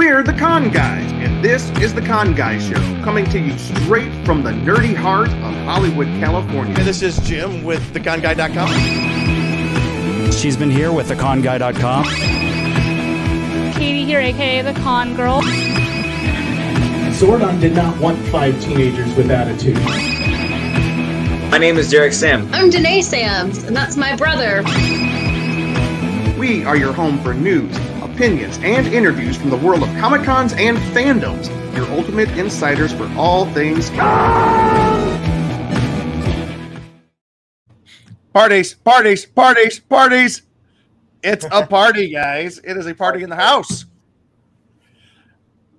We're the Con Guys, and this is the Con Guys Show, coming to you straight from the nerdy heart of Hollywood, California. And this is Jim with theconguy.com. She's been here with theconguy.com. Katie here, aka the Con Girl. Zordon did not want 5 teenagers with attitude. My name is Derek Sam. I'm Danae Sams, and that's my brother. We are your home for news, opinions, and interviews from the world of Comic-Cons and fandoms. Your ultimate insiders for all things con! Parties, parties, parties, parties. It's a party, guys. It is a party in the house.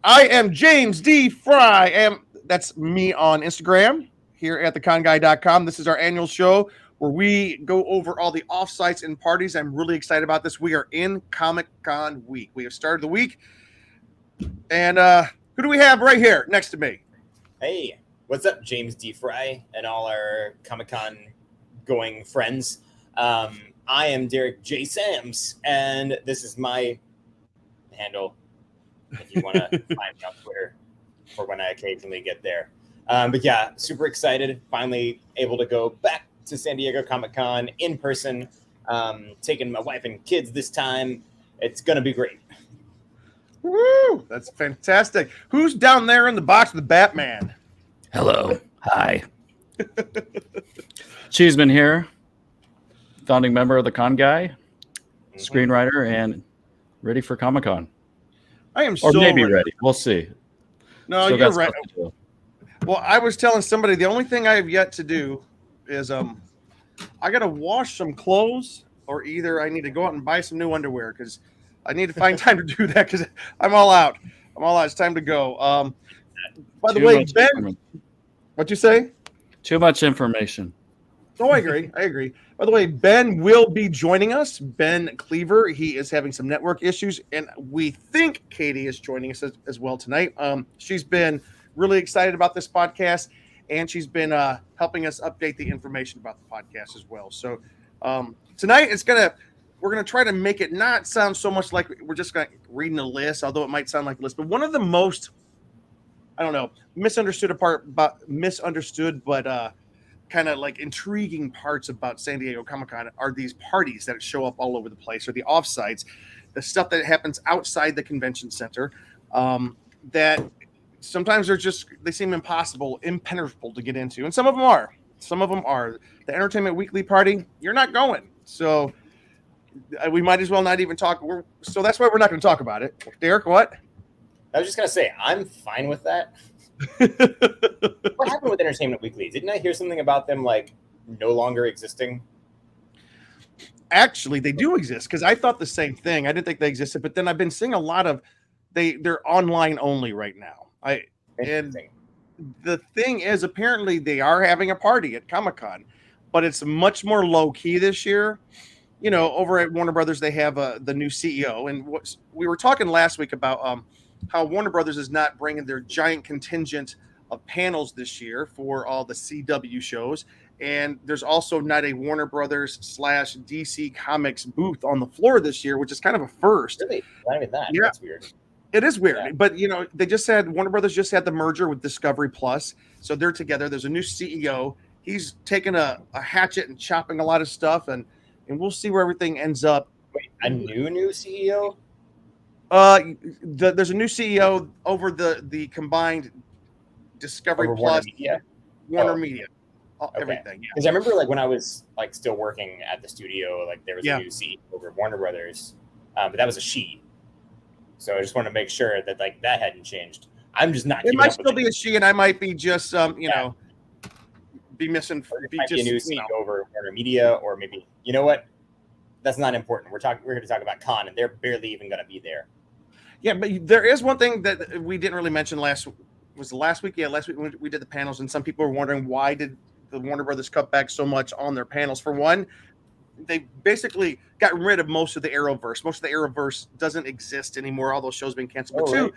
I am James D. Fry, and that's me on Instagram here at theconguy.com. This is our annual show where we go over all the offsites and parties. I'm really excited about this. We are in Comic-Con week. We have started the week. And who do we have right here next to me? Hey, what's up, James D. Fry and all our Comic-Con going friends? I am Derek J. Sams, and this is my handle if you want to find me on Twitter for when I occasionally get there. But yeah, super excited. Finally able to go back to San Diego Comic-Con in person, taking my wife and kids this time. It's going to be great. Woo! That's fantastic. Who's down there in the box with the Batman? Hello. Hi. She's been here. Founding member of the Con Guy, screenwriter, and ready for Comic-Con. I am or so maybe ready. We'll see. No, Still you're got right. stuff to do. Well, I was telling somebody the only thing I have yet to do is I got to wash some clothes, or either I need to go out and buy some new underwear because I need to find time to do that because I'm all out. I'm all out. It's time to go. By the way, Ben, what'd you say? Too much information. Oh, I agree. I agree. By the way, Ben will be joining us. Ben Cleaver. He is having some network issues, and we think Katie is joining us as well tonight. She's been really excited about this podcast, and she's been helping us update the information about the podcast as well. So tonight we're gonna try to make it not sound so much like we're just reading a list, although it might sound like a list. But one of the most, I don't know, misunderstood, but kind of like intriguing parts about San Diego Comic-Con are these parties that show up all over the place, or the offsites, the stuff that happens outside the convention center, that sometimes they seem impenetrable to get into. And some of them are. The Entertainment Weekly party, you're not going. So we might as well not even talk. So that's why we're not going to talk about it. Derek, what? I was just going to say, I'm fine with that. What happened with Entertainment Weekly? Didn't I hear something about them like no longer existing? Actually, they do exist because I thought the same thing. I didn't think they existed, but then I've been seeing a lot of they're online only right now. And the thing is, apparently they are having a party at Comic-Con, but it's much more low key this year. You know, over at Warner Brothers, they have the new CEO, and we were talking last week about how Warner Brothers is not bringing their giant contingent of panels this year for all the CW shows. And there's also not a Warner Brothers / DC Comics booth on the floor this year, which is kind of a first. Really? Not even that. Yeah. That's weird. It is weird. Yeah. But, you know, Warner Brothers just had the merger with Discovery Plus. So they're together. There's a new CEO. He's taking a hatchet and chopping a lot of stuff. And we'll see where everything ends up. Wait, a new CEO? There's a new CEO over the combined Discovery Over Plus, Warner Media? Media, everything. Yeah. Because I remember like when I was like still working at the studio, like there was Yeah. a new CEO over Warner Brothers, but that was a she. So I just want to make sure that like that hadn't changed. I'm just not. It might still be a she, and I might be just be missing. Might be a new CEO over Warner Media, or maybe you know what? That's not important. We're here to talk about Con, and they're barely even going to be there. Yeah, but there is one thing that we didn't really mention last week. Yeah, last week when we did the panels, and some people were wondering why did the Warner Brothers cut back so much on their panels. For one, they basically got rid of most of the Arrowverse. Most of the Arrowverse doesn't exist anymore. All those shows have been canceled. But two,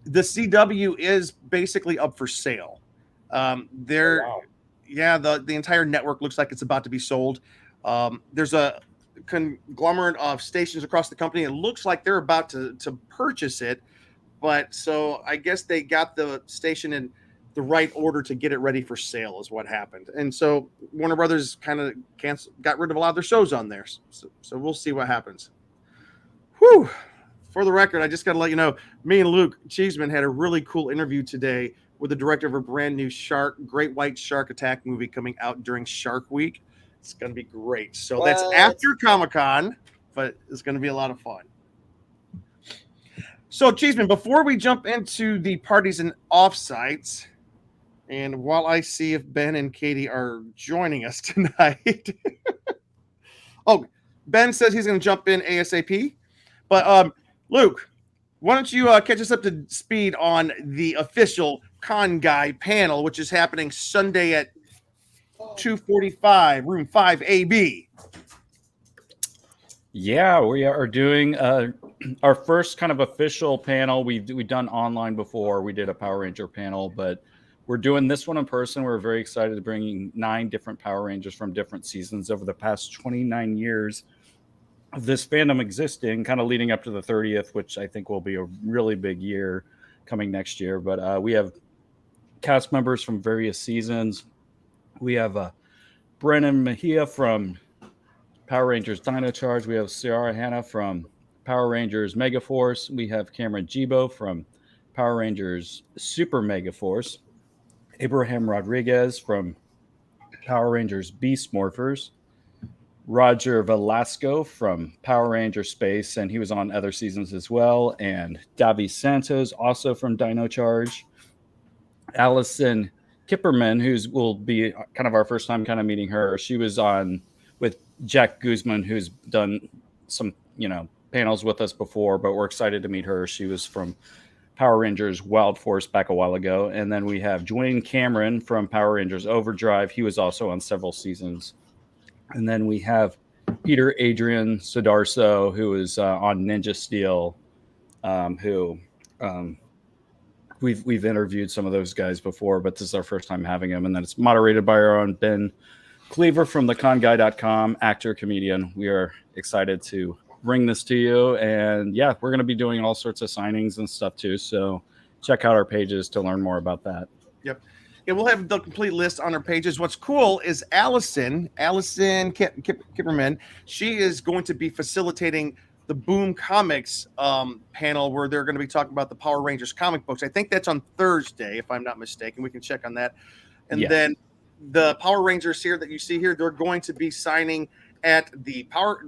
the CW is basically up for sale. The entire network looks like it's about to be sold. There's a conglomerate of stations across the company. It looks like they're about to purchase it, but so I guess they got the station in the right order to get it ready for sale is what happened. And so Warner Brothers kind of got rid of a lot of their shows on there. So we'll see what happens. Whew. For the record, I just got to let you know, me and Luke Cheeseman had a really cool interview today with the director of a brand new Great White Shark Attack movie coming out during Shark Week. It's going to be great. So that's after Comic-Con, but it's going to be a lot of fun. So, Cheeseman, before we jump into the parties and offsites, and while I see if Ben and Katie are joining us tonight, oh, Ben says he's going to jump in ASAP. But Luke, why don't you catch us up to speed on the official Con Guy panel, which is happening Sunday at 2:45, room 5AB. Yeah, we are doing our first kind of official panel. We've done online before. We did a Power Ranger panel, but we're doing this one in person. We're very excited to bring 9 different Power Rangers from different seasons over the past 29 years of this fandom existing, kind of leading up to the 30th, which I think will be a really big year coming next year. But we have cast members from various seasons. We have Brennan Mejia from Power Rangers Dino Charge. We have Ciara Hanna from Power Rangers Megaforce. We have Cameron Jibo from Power Rangers Super Megaforce. Abraham Rodriguez from Power Rangers Beast Morphers. Roger Velasco from Power Ranger Space, and he was on other seasons as well. And Davi Santos, also from Dino Charge. Allison Kipperman, will be kind of our first time kind of meeting her. She was on with Jack Guzman, who's done some, panels with us before, but we're excited to meet her. She was from Power Rangers Wild Force back a while ago. And then we have Dwayne Cameron from Power Rangers Overdrive. He was also on several seasons. And then we have Peter Adrian Sodarso, who is on Ninja Steel, we've interviewed some of those guys before, but this is our first time having him. And then it's moderated by our own Ben Cleaver from theconguy.com, actor, comedian. We are excited to bring this to you. And yeah, we're going to be doing all sorts of signings and stuff too. So check out our pages to learn more about that. Yep. Yeah, we'll have the complete list on our pages. What's cool is Allison Kipperman, she is going to be facilitating the Boom Comics panel where they're going to be talking about the Power Rangers comic books. I think that's on Thursday, if I'm not mistaken. We can check on that. And then the Power Rangers here that you see here, they're going to be signing at the Power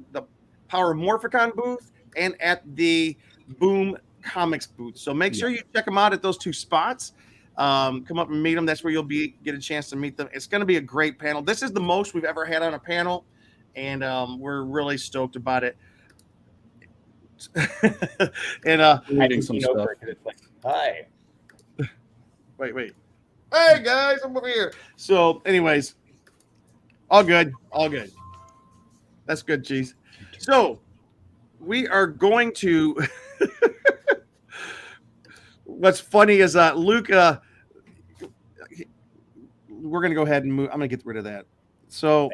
Morphicon booth and at the Boom Comics booth. So make sure you check them out at those 2 spots. Come up and meet them. That's where you'll get a chance to meet them. It's going to be a great panel. This is the most we've ever had on a panel, and we're really stoked about it. And reading some stuff. Hi. Wait. Hey guys, I'm over here. So, anyways, all good. That's good, Cheese. So, we are going to. What's funny is Luke. We're gonna go ahead and move. I'm gonna get rid of that. So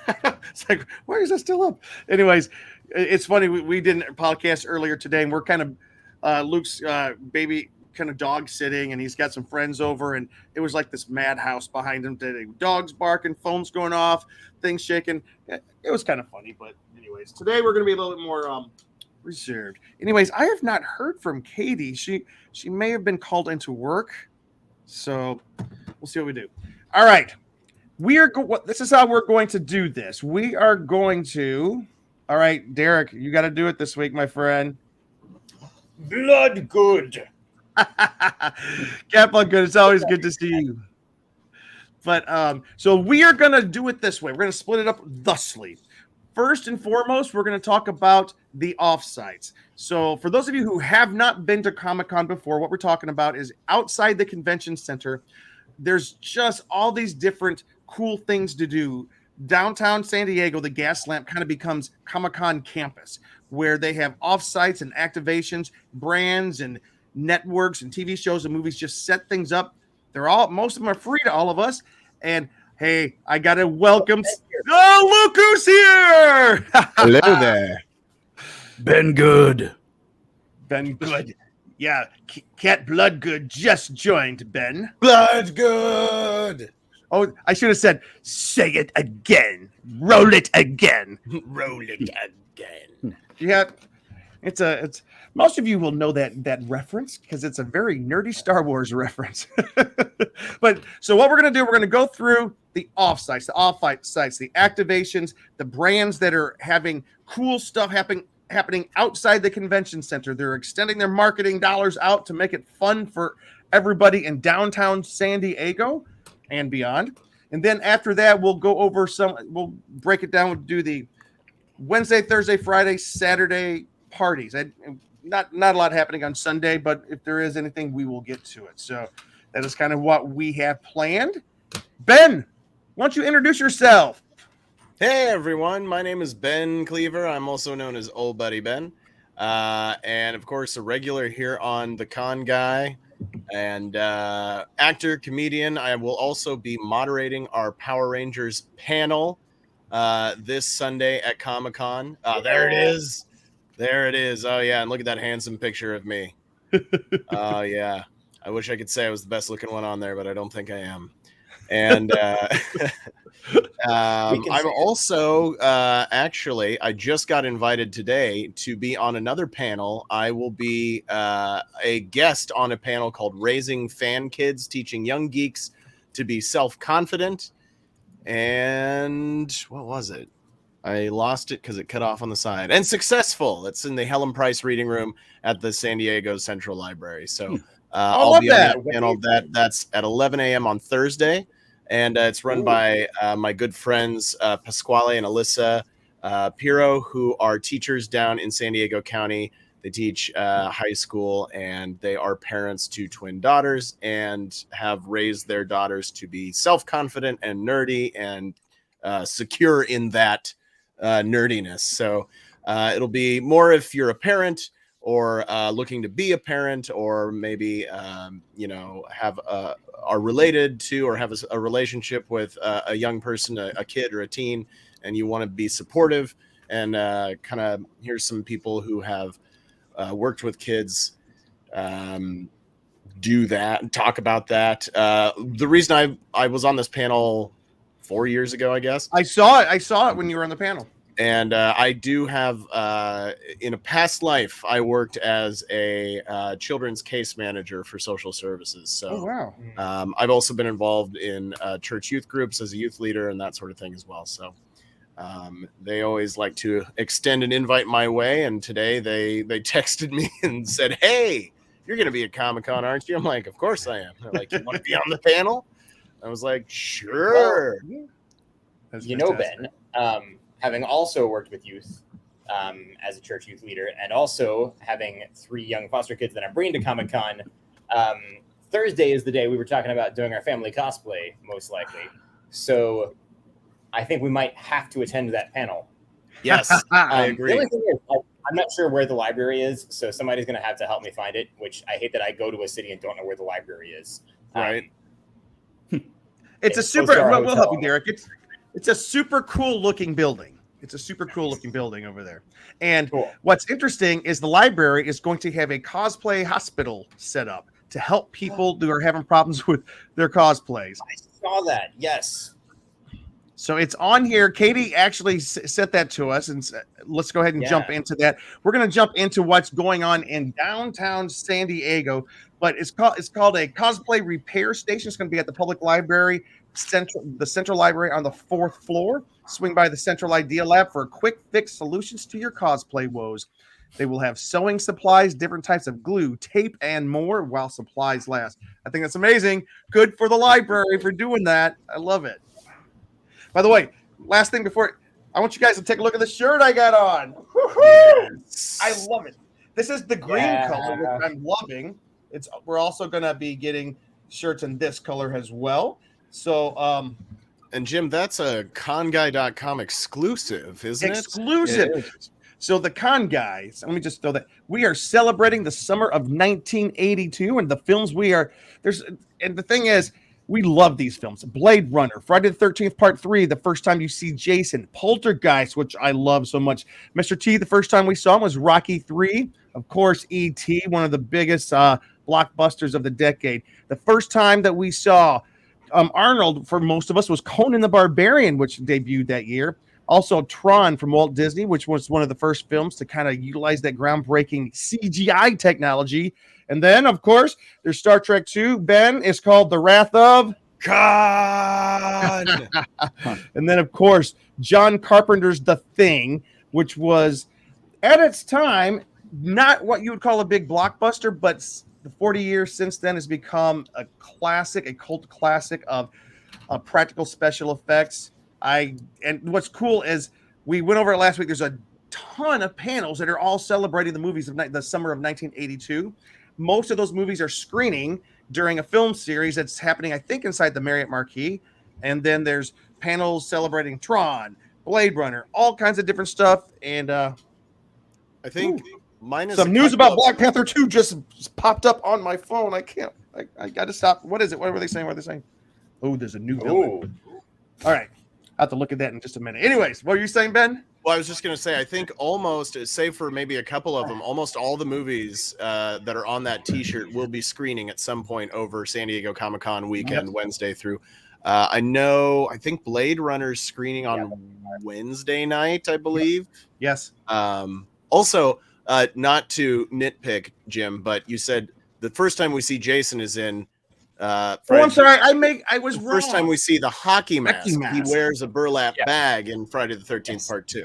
it's like, why is that still up? Anyways, it's funny. We did a podcast earlier today, and we're kind of Luke's baby kind of dog sitting, and he's got some friends over, and it was like this madhouse behind him today. Dogs barking, phones going off, things shaking. It was kind of funny, but anyways, today we're gonna be a little bit more reserved. Anyways, I have not heard from Katie. She may have been called into work, so we'll see what we do. All right, this is how we're going to do this. We are going to. All right, Derek, you got to do it this week, my friend. Blood good. Cap on good. It's always good to see you. But so we are going to do it this way. We're going to split it up thusly. First and foremost, we're going to talk about the offsites. So for those of you who have not been to Comic-Con before, what we're talking about is outside the convention center, there's just all these different cool things to do. Downtown San Diego, the gas lamp kind of becomes Comic-Con campus, where they have offsites and activations, brands and networks and TV shows and movies just set things up. Most of them are free to all of us. And hey, I got to welcome. Oh, look who's here! Hello there. Ben Good. Ben Good. Yeah, Cat Bloodgood just joined, Ben. Bloodgood. Oh, I should have said, say it again. Roll it again. Roll it again. Yeah, it's most of you will know that reference because it's a very nerdy Star Wars reference. But so what we're gonna do, we're gonna go through the offsites, the off-fight sites, the activations, the brands that are having cool stuff happening outside the convention center. They're extending their marketing dollars out to make it fun for everybody in downtown San Diego and beyond. And then after that, we'll go over we'll break it down. We'll do the Wednesday, Thursday, Friday, Saturday parties. Not a lot happening on Sunday, but if there is anything, we will get to it. So that is kind of what we have planned. Ben, why don't you introduce yourself? Hey everyone, my name is Ben Cleaver. I'm also known as Old Buddy Ben. And of course, a regular here on The Con Guy and actor, comedian. I will also be moderating our Power Rangers panel this Sunday at Comic-Con. There it is. There it is. Oh, yeah. And look at that handsome picture of me. Oh, yeah. I wish I could say I was the best looking one on there, but I don't think I am. And I'm also actually, I just got invited today to be on another panel. I will be a guest on a panel called Raising Fan Kids, Teaching Young Geeks to Be Self-Confident. And what was it? I lost it because it cut off on the side. And Successful. It's in the Helen Price Reading Room at the San Diego Central Library. So I'll be on that panel. That's at 11 a.m. on Thursday. And it's run by my good friends, Pasquale and Alyssa Piro, who are teachers down in San Diego County. They teach high school, and they are parents to twin daughters and have raised their daughters to be self-confident and nerdy and secure in that nerdiness. So it'll be more if you're a parent or looking to be a parent, or maybe are related to or have a relationship with a young person, a kid or a teen, and you want to be supportive and kind of here's some people who have worked with kids do that and talk about that. The reason I was on this panel 4 years ago, I guess. I saw it when you were on the panel. And I do have, in a past life, I worked as a children's case manager for social services. So wow. I've also been involved in church youth groups as a youth leader and that sort of thing as well. So they always like to extend an invite my way. And today they texted me and said, hey, you're going to be at Comic-Con, aren't you? I'm like, of course I am. They're like, you want to be on the panel? I was like, sure. Well, you know, Ben, having also worked with youth as a church youth leader, and also having 3 young foster kids that I'm bringing to Comic-Con, Thursday is the day we were talking about doing our family cosplay, most likely. So I think we might have to attend that panel. Yes, I agree. The only thing is, I'm not sure where the library is, so somebody's going to have to help me find it, which I hate that I go to a city and don't know where the library is. Right. It's a super, we'll help you, Derek. It's a super cool looking building. It's a super cool looking building over there. And what's interesting is the library is going to have a cosplay hospital set up to help people who are having problems with their cosplays. I saw that. Yes. So it's on here. Katie actually sent that to us, and let's go ahead and jump into that. We're going to jump into what's going on in downtown San Diego, but it's called a cosplay repair station. It's going to be at the public library, the Central Library on the 4th floor. Swing by the Central Idea Lab for quick fix solutions to your cosplay woes. They will have sewing supplies, different types of glue, tape, and more while supplies last. I think that's amazing. Good for the library for doing that. I love it. By the way, last thing before, I want you guys to take a look at the shirt I got on. Yes. I love it. This is the green color, which I'm loving. We're also going to be getting shirts in this color as well. So, and Jim, that's a conguy.com exclusive, isn't it? Exclusive. So the Con Guys, let me just throw that. We are celebrating the summer of 1982 and the films and the thing is, We love these films. Blade Runner, Friday the 13th, Part 3, the first time you see Jason, Poltergeist, which I love so much. Mr. T, the first time we saw him was Rocky 3. Of course, E.T., one of the biggest blockbusters of the decade. The first time that we saw Arnold, for most of us, was Conan the Barbarian, which debuted that year. Also, Tron from Walt Disney, which was one of the first films to kind of utilize that groundbreaking CGI technology. And then, of course, there's Star Trek 2. Ben, is called The Wrath of Khan. And then, of course, John Carpenter's The Thing, which was, at its time, not what you would call a big blockbuster, but the 40 years since then has become a classic, a cult classic of practical special effects. And what's cool is we went over it last week. There's a ton of panels that are all celebrating the movies of the summer of 1982. Most of those movies are screening during a film series that's happening, I think, inside the Marriott Marquis. And then there's panels celebrating Tron, Blade Runner, all kinds of different stuff. And I think mine is some news about Black Panther 2 just popped up on my phone. I can't. I got to stop. What is it? What were they saying? What are they saying? Oh, there's a new villain. All right. I'll have to look at that in just a minute. Anyways, what were you saying, Ben? Well, I was just going to say, I think almost, save for maybe a couple of them, almost all the movies that are on that T-shirt will be screening at some point over San Diego Comic-Con weekend, Wednesday through. I think Blade Runner's screening on Wednesday night, I believe. Yes. Also, not to nitpick, Jim, but you said the first time we see Jason is in I'm sorry. I was wrong. First time we see the hockey mask. He mask. wears a burlap bag in Friday the 13th Part 2.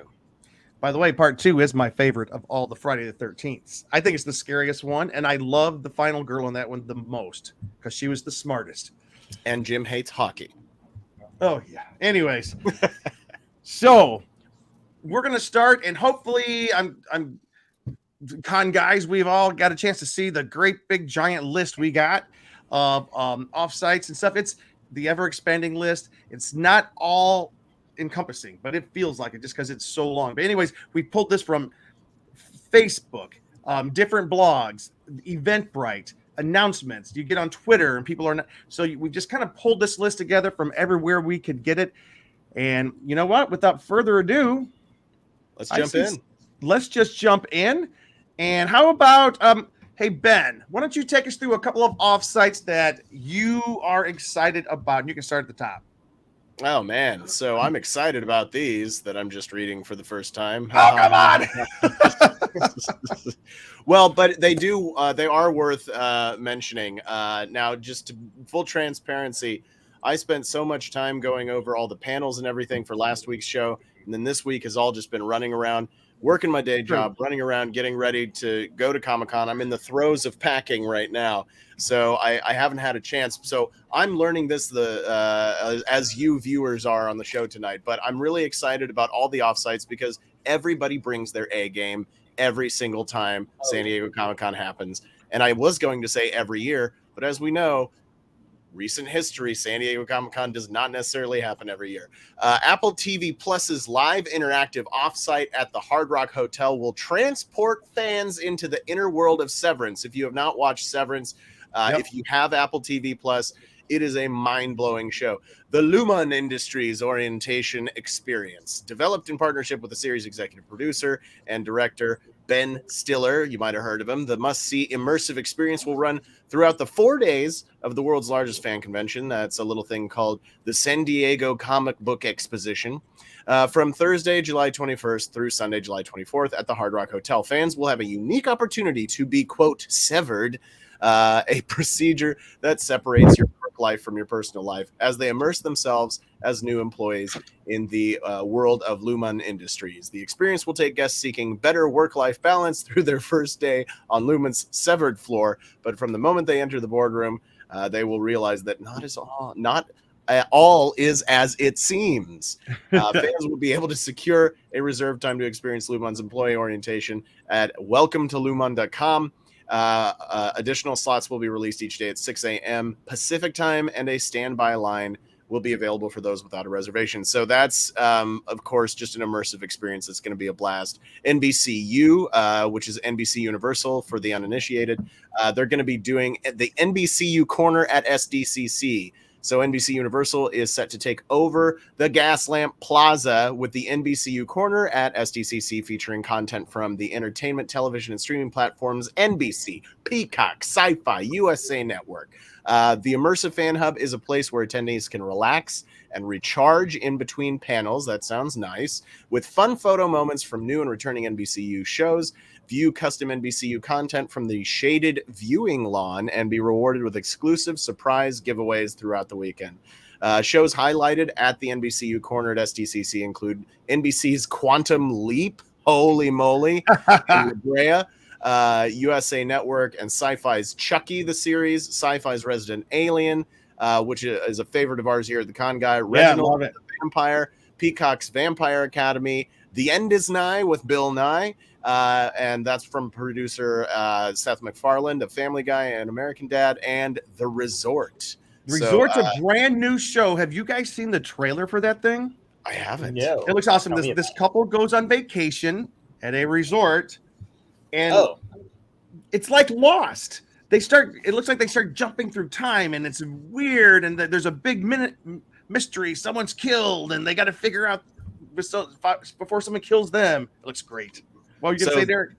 By the way, Part 2 is my favorite of all the Friday the 13th. I think it's the scariest one, and I love the final girl in that one the most because she was the smartest. And Jim hates hockey. Oh yeah. Anyways, so we're gonna start, and hopefully, I'm con guys. We've all got a chance to see the great big giant list we got of offsites and stuff. It's the ever expanding list. It's not all encompassing, but it feels like it just because it's so long. But anyways, we pulled this from Facebook, different blogs, Eventbrite, announcements. You get on Twitter and people are not. So we just kind of pulled this list together from everywhere we could get it. And you know what? Without further ado, let's jump in. Let's just jump in. And how about hey, Ben, why don't you take us through a couple of offsites that you are excited about? And you can start at the top. Oh, man. So I'm excited about these that I'm just reading for the first time. Oh, come on. Well, but they are worth mentioning. Now, just to full transparency, I spent so much time going over all the panels and everything for last week's show. And then this week has all just been running around, working my day job, running around, getting ready to go to Comic-Con. I'm in the throes of packing right now, so I haven't had a chance. So I'm learning this as you viewers are on the show tonight. But I'm really excited about all the offsites because everybody brings their A game every single time San Diego Comic-Con happens. And I was going to say every year, but as we know, recent history, San Diego Comic-Con does not necessarily happen every year. Apple TV Plus's live interactive offsite at the Hard Rock Hotel will transport fans into the inner world of Severance. If you have not watched Severance, if you have Apple TV Plus, it is a mind-blowing show. The Lumen Industries Orientation Experience, developed in partnership with the series executive producer and director Ben Stiller. You might have heard of him. The must-see immersive experience will run throughout the 4 days of the world's largest fan convention. That's a little thing called the San Diego Comic Book Exposition. From Thursday, July 21st through Sunday, July 24th at the Hard Rock Hotel. Fans will have a unique opportunity to be, quote, severed, a procedure that separates your work life from your personal life as they immerse themselves as new employees in the world of Lumen Industries. The experience will take guests seeking better work-life balance through their first day on Lumen's severed floor, but from the moment they enter the boardroom, they will realize that not all is as it seems. Fans will be able to secure a reserved time to experience Lumen's employee orientation at welcometolumen.com. Additional slots will be released each day at 6 a.m. Pacific time, and a standby line will be available for those without a reservation. So that's, of course, just an immersive experience. It's going to be a blast. NBCU, which is NBC Universal for the uninitiated, they're going to be doing the NBCU corner at SDCC. So NBC Universal is set to take over the Gaslamp Plaza with the NBCU Corner at SDCC, featuring content from the entertainment, television, and streaming platforms NBC, Peacock, Sci-Fi, USA Network. The Immersive Fan Hub is a place where attendees can relax and recharge in between panels. That sounds nice. With fun photo moments from new and returning NBCU shows, view custom NBCU content from the shaded viewing lawn, and be rewarded with exclusive surprise giveaways throughout the weekend. Shows highlighted at the NBCU Corner at SDCC include NBC's Quantum Leap, holy moly, and La Brea, USA Network, and Sci-Fi's Chucky, the series, Sci-Fi's Resident Alien, which is a favorite of ours here at the Con Guy, Reginald the Vampire, Peacock's Vampire Academy, The End Is Nigh with Bill Nye, and that's from producer Seth MacFarlane of Family Guy and American Dad, and The Resort. The Resort's a brand new show. Have you guys seen the trailer for that thing? I haven't. No. It looks awesome. This couple goes on vacation at a resort, and it's like Lost. It looks like they start jumping through time, and it's weird, and there's a big mystery. Someone's killed, and they got to figure out before someone kills them. It looks great. What were you going to say, Derek?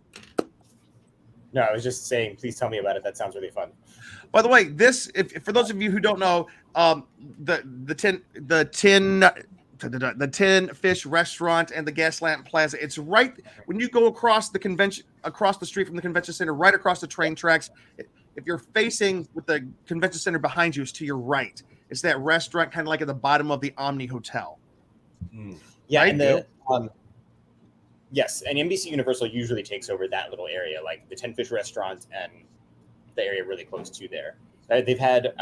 No, I was just saying, please tell me about it. That sounds really fun. By the way, this, if for those of you who don't know, the Tin Fish Restaurant and the Gaslamp Plaza, it's right when you go across the street from the convention center, right across the train tracks. If you're facing with the convention center behind you, it's to your right. It's that restaurant kind of like at the bottom of the Omni Hotel. Yeah, right? and yes, and NBC Universal usually takes over that little area, like the Ten Fish Restaurant and the area really close to there. They've had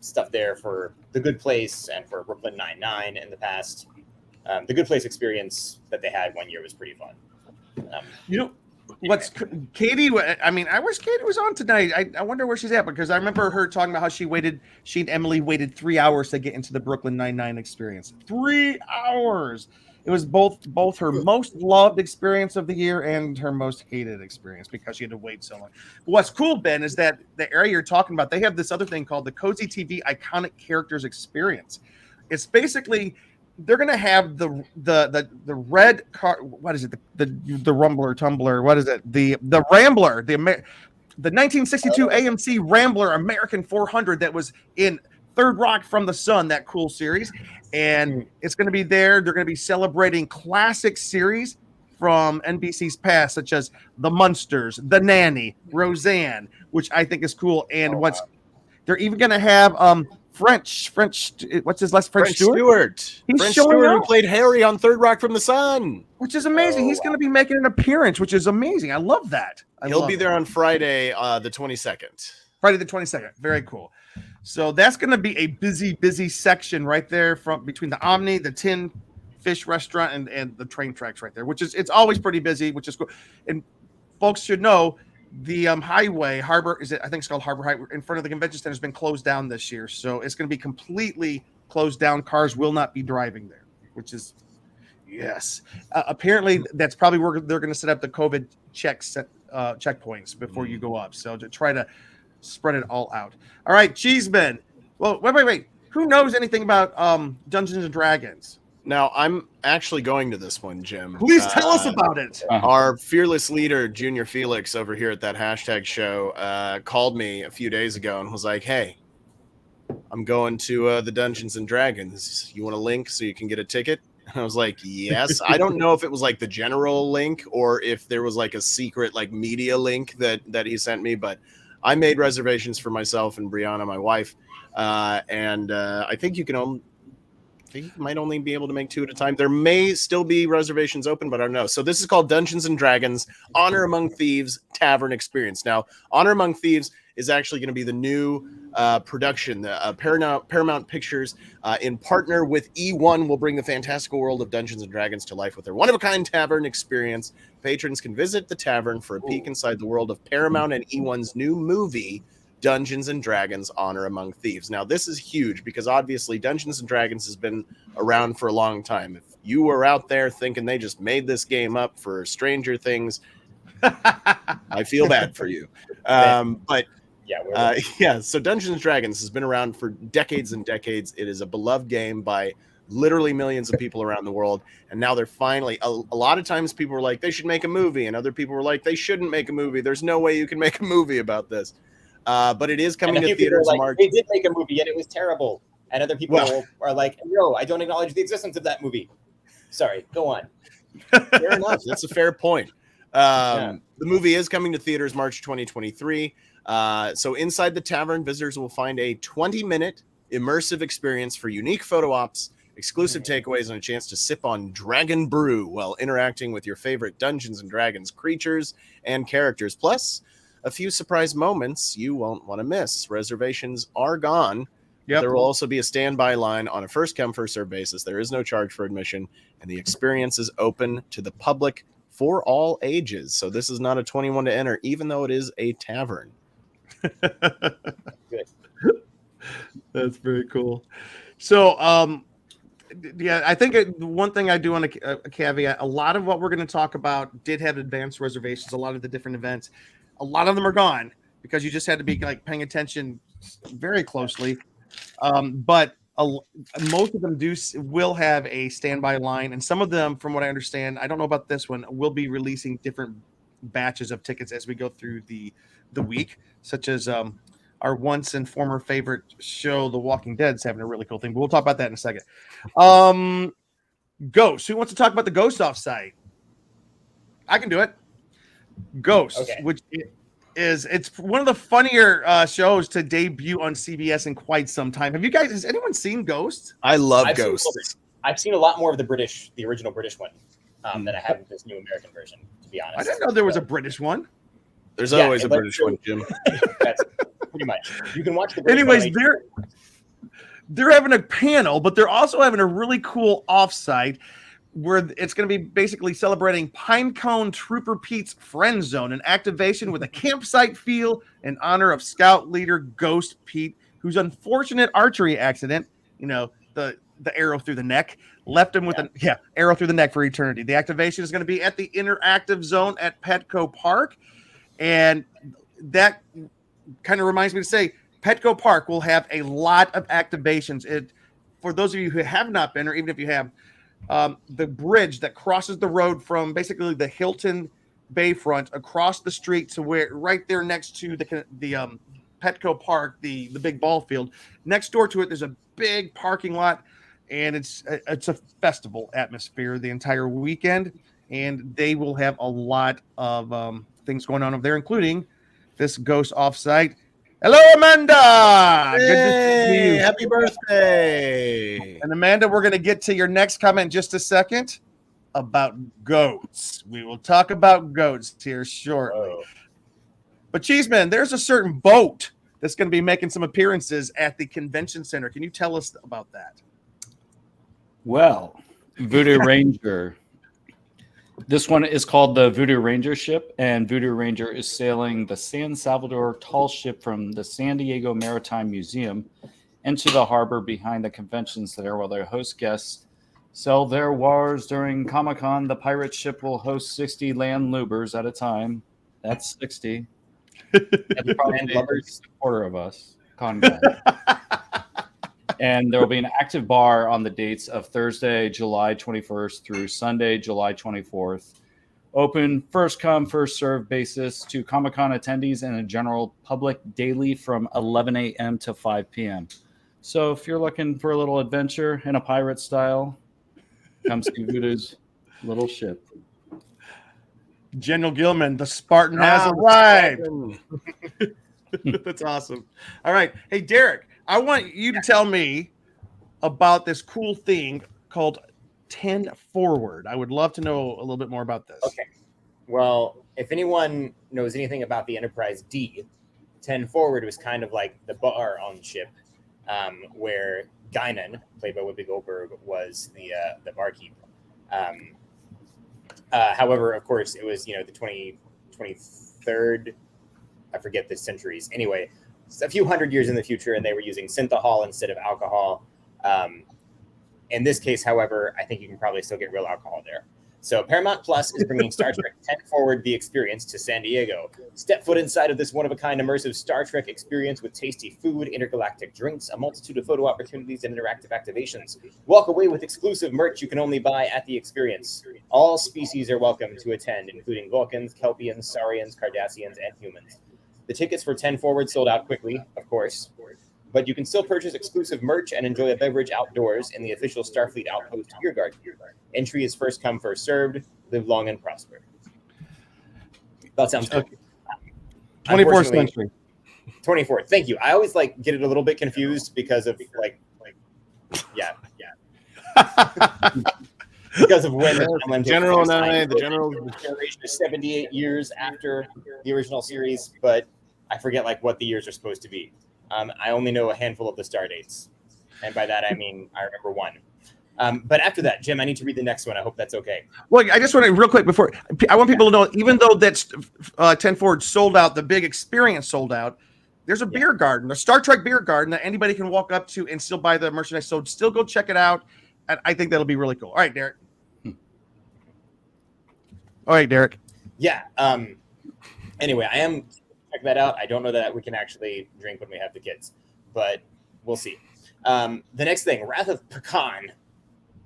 stuff there for The Good Place and for Brooklyn Nine-Nine in the past. The Good Place experience that they had one year was pretty fun. Katie? I mean, I wish Katie was on tonight. I wonder where she's at, because I remember her talking about how she and Emily waited 3 hours to get into the Brooklyn Nine-Nine experience. 3 hours. It was both her most loved experience of the year and her most hated experience because she had to wait so long. But what's cool, Ben, is that the area you're talking about, they have this other thing called the Cozy TV Iconic Characters Experience. It's basically, they're going to have the red car. What is it? The Rumbler, Tumbler. What is it? The Rambler. The 1962 AMC Rambler American 400 that was in Third Rock from the Sun, that cool series. And it's going to be there. They're going to be celebrating classic series from NBC's past, such as The Munsters, The Nanny, Roseanne, which I think is cool. And they're even going to have French, what's his last French Stewart? He's French showing Stewart, up, who played Harry on Third Rock from the Sun, which is amazing. He's going to be making an appearance, which is amazing. I love that. He'll be there on Friday, the 22nd. Friday the 22nd. Very cool. So that's going to be a busy section right there from between the Omni, the Tin Fish Restaurant, and the train tracks right there, it's always pretty busy, which is cool. And folks should know the highway, Harbor, I think it's called Harbor Highway, in front of the convention center has been closed down this year. So it's going to be completely closed down. Cars will not be driving there, which is, yes. Apparently, that's probably where they're going to set up the COVID checkpoints before you go up. So to try to spread it all out. All right, Cheeseman. Well, wait. Who knows anything about Dungeons and Dragons? Now, I'm actually going to this one, Jim. Please tell us about it. Our fearless leader, Junior Felix, over here at that hashtag show, called me a few days ago and was like, hey, I'm going to the Dungeons and Dragons. You want a link so you can get a ticket? And I was like, yes. I don't know if it was like the general link or if there was like a secret like media link that he sent me, but I made reservations for myself and Brianna, my wife, and I think you might only be able to make 2 at a time. There may still be reservations open, but I don't know. So this is called Dungeons and Dragons Honor Among Thieves Tavern Experience. Now, Honor Among Thieves is actually going to be the new production. Paramount Pictures, in partner with E1, will bring the fantastical world of Dungeons and Dragons to life with their one-of-a-kind tavern experience. Patrons can visit the tavern for a peek inside the world of Paramount and E1's new movie, Dungeons and Dragons Honor Among Thieves. Now, this is huge because obviously Dungeons and Dragons has been around for a long time. If you were out there thinking they just made this game up for Stranger Things, I feel bad for you. But Yeah, so Dungeons and Dragons has been around for decades and decades. It is a beloved game by literally millions of people around the world, and now they're finally a lot of times people were like they should make a movie, and other people were like they shouldn't make a movie. There's no way you can make a movie about this, but it is coming to theaters in March. They did make a movie and it was terrible, and other people are like, no, I don't acknowledge the existence of that movie. Sorry, go on. Fair enough. That's a fair point. The movie is coming to theaters March 2023. So inside the tavern, visitors will find a 20-minute immersive experience for unique photo ops, exclusive takeaways, and a chance to sip on dragon brew while interacting with your favorite Dungeons and Dragons creatures and characters. Plus, a few surprise moments you won't want to miss. Reservations are gone. Yep. There will also be a standby line on a first-come, first-served basis. There is no charge for admission, and the experience is open to the public for all ages. So this is not a 21 to enter, even though it is a tavern. Good. That's very cool. So, yeah, I think one thing I do want to caveat, a lot of what we're going to talk about did have advanced reservations. A lot of the different events, a lot of them are gone because you just had to be like paying attention very closely. But most of them will have a standby line, and some of them, from what I understand, I don't know about this one, will be releasing different batches of tickets as we go through the week, such as our once and former favorite show, The Walking Dead, is having a really cool thing, but we'll talk about that in a second. Ghost. Who wants to talk about the Ghost Offsite? I can do it. Ghost, which it's one of the funnier shows to debut on CBS in quite some time. Has anyone seen Ghost? I love Ghost. I've seen a lot more of the original British one than I have with this new American version, to be honest. I didn't know there was a British one. There's always a British one, Jim. That's pretty much. You can watch the British one. They're having a panel, but they're also having a really cool offsite where it's going to be basically celebrating Pinecone Trooper Pete's Friend Zone, an activation with a campsite feel in honor of Scout leader Ghost Pete, whose unfortunate archery accident, the arrow through the neck, left him with an arrow through the neck for eternity. The activation is going to be at the interactive zone at Petco Park. And that kind of reminds me to say Petco Park will have a lot of activations. For those of you who have not been, or even if you have, the bridge that crosses the road from basically the Hilton Bayfront across the street to where right there next to the Petco Park, the big ball field. Next door to it, there's a big parking lot, and it's a festival atmosphere the entire weekend, and they will have a lot of things going on over there, including this Ghost Offsite. Hello, Amanda. Hey, good to see you. Happy birthday. And Amanda, we're going to get to your next comment in just a second about goats. We will talk about goats here shortly. But Cheeseman, there's a certain boat that's going to be making some appearances at the convention center. Can you tell us about that? Well, Voodoo Ranger. This one is called the Voodoo Ranger ship, and Voodoo Ranger is sailing the San Salvador tall ship from the San Diego Maritime Museum into the harbor behind the convention center while their host guests sell their wares during Comic-Con. The pirate ship will host 60 land lubers at a time. That's 60. That's probably a quarter of us. Con guys. And there will be an active bar on the dates of Thursday, July 21st through Sunday, July 24th. Open first come, first served basis to Comic-Con attendees and the general public daily from 11 a.m. to 5 p.m. So if you're looking for a little adventure in a pirate style, come see Voodoo's little ship. General Gilman, the Spartan has arrived. That's awesome. All right. Hey, Derek, I want you to tell me about this cool thing called 10 Forward. I would love to know a little bit more about this. Okay. Well, if anyone knows anything about the Enterprise D, 10 Forward was kind of like the bar on the ship, where Guinan, played by Whoopi Goldberg, was the barkeep. However, of course, it was the 23rd. I forget the centuries. Anyway, it's a few hundred years in the future, and they were using synthahol instead of alcohol. In this case, however, I think you can probably still get real alcohol there. So Paramount Plus is bringing Star Trek 10 Forward The Experience to San Diego. Step foot inside of this one-of-a-kind immersive Star Trek experience with tasty food, intergalactic drinks, a multitude of photo opportunities, and interactive activations. Walk away with exclusive merch you can only buy at the experience. All species are welcome to attend, including Vulcans, Kelpians, Saurians, Cardassians, and humans. The tickets for 10 Forward sold out quickly, of course, but you can still purchase exclusive merch and enjoy a beverage outdoors in the official Starfleet Outpost beer garden. Entry is first come, first served. Live long and prosper. That sounds good. 24th century. 24th. Thank you. I always get it a little bit confused because of yeah. Because of when the general generation is 78 years after the original series, but I forget what the years are supposed to be. I only know a handful of the star dates, and by that I mean I remember one. But after that, Jim, I need to read the next one. I hope that's okay. Well, I just want to real quick before I want people to know, even though that's 10 Forward sold out, the big experience sold out. There's a beer garden, a Star Trek beer garden that anybody can walk up to and still buy the merchandise. So still go check it out. And I think that'll be really cool. All right, Derek. Yeah. Anyway, I am check that out. I don't know that we can actually drink when we have the kids, but we'll see. The next thing, Wrath of Pecan,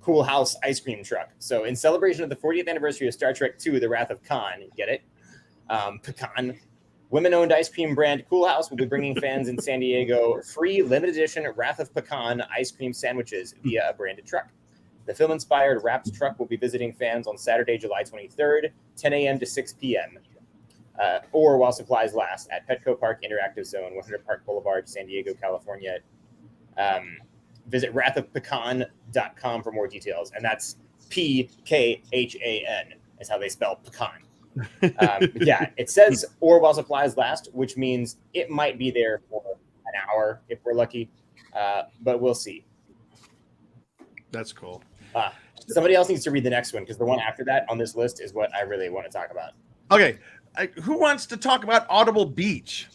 Cool House ice cream truck. So in celebration of the 40th anniversary of Star Trek II, The Wrath of Khan, get it? Pecan. Women-owned ice cream brand Cool House will be bringing fans in San Diego free limited edition Wrath of Pecan ice cream sandwiches via a branded truck. The film-inspired wrapped truck will be visiting fans on Saturday, July 23rd, 10 a.m. to 6 p.m., or while supplies last at Petco Park Interactive Zone, 100 Park Boulevard, San Diego, California. Visit wrathofpecan.com for more details. And that's Pkhan is how they spell pecan. Yeah, it says or while supplies last, which means it might be there for an hour if we're lucky, but we'll see. That's cool. Somebody else needs to read the next one because the one after that on this list is what I really want to talk about. Okay. Who wants to talk about Audible Beach?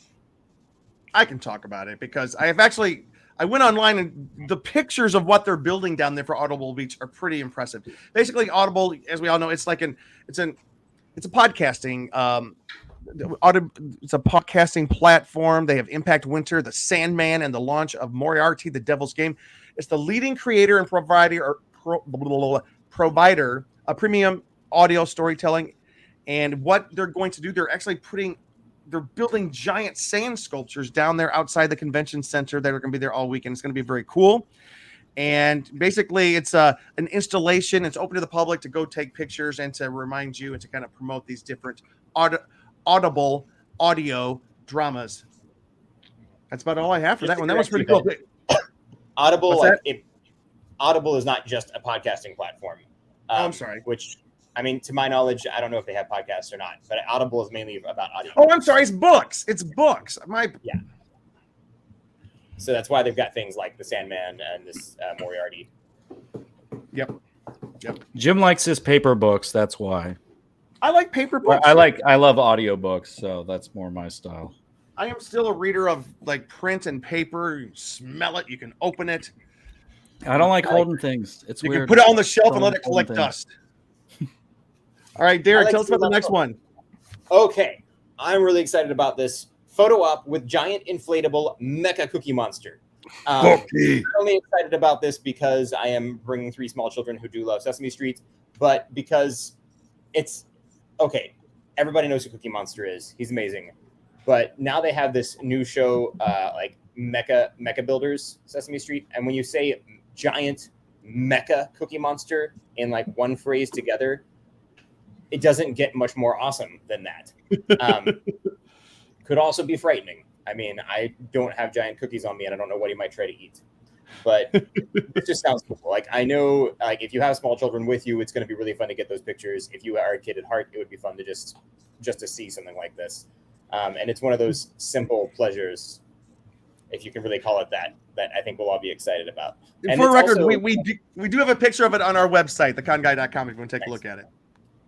I can talk about it because I went online and the pictures of what they're building down there for Audible Beach are pretty impressive. Basically, Audible, as we all know, it's a podcasting it's a podcasting platform. They have Impact Winter, The Sandman, and the launch of Moriarty, The Devil's Game. It's the leading creator and provider of premium audio storytelling. And what they're going to do, they're building giant sand sculptures down there outside the convention center that are going to be there all weekend. It's going to be very cool. And basically, it's an installation. It's open to the public to go take pictures and to remind you and to kind of promote these different Audible audio dramas. That's about all I have for that one. That was pretty cool. Audible, Audible is not just a podcasting platform. I'm sorry. Which, I mean, to my knowledge, I don't know if they have podcasts or not, but Audible is mainly about audio. Oh, I'm sorry. It's books. Yeah. So that's why they've got things like The Sandman and this Moriarty. Yep. Jim likes his paper books. That's why. I like paper books. I love audiobooks, so that's more my style. I am still a reader of print and paper. You smell it. You can open it. I don't like holding things. It's weird. You can put it on the shelf and let it collect dust. All right, Derek, tell us about the next one. Okay. I'm really excited about this photo op with giant inflatable mecha cookie monster. I'm only excited about this because I am bringing 3 small children who do love Sesame Street, but because it's okay. Everybody knows who Cookie Monster is. He's amazing. But now they have this new show, Mecha Builders Sesame Street. And when you say giant mecha Cookie Monster in one phrase together, it doesn't get much more awesome than that. Could also be frightening. I mean, I don't have giant cookies on me, and I don't know what he might try to eat. But it just sounds cool. I know, if you have small children with you, it's going to be really fun to get those pictures. If you are a kid at heart, it would be fun to just to see something like this. And it's one of those simple pleasures, if you can really call it that I think we'll all be excited about. And for record, also, we do have a picture of it on our website, theconguy.com, if you want to take a look at it.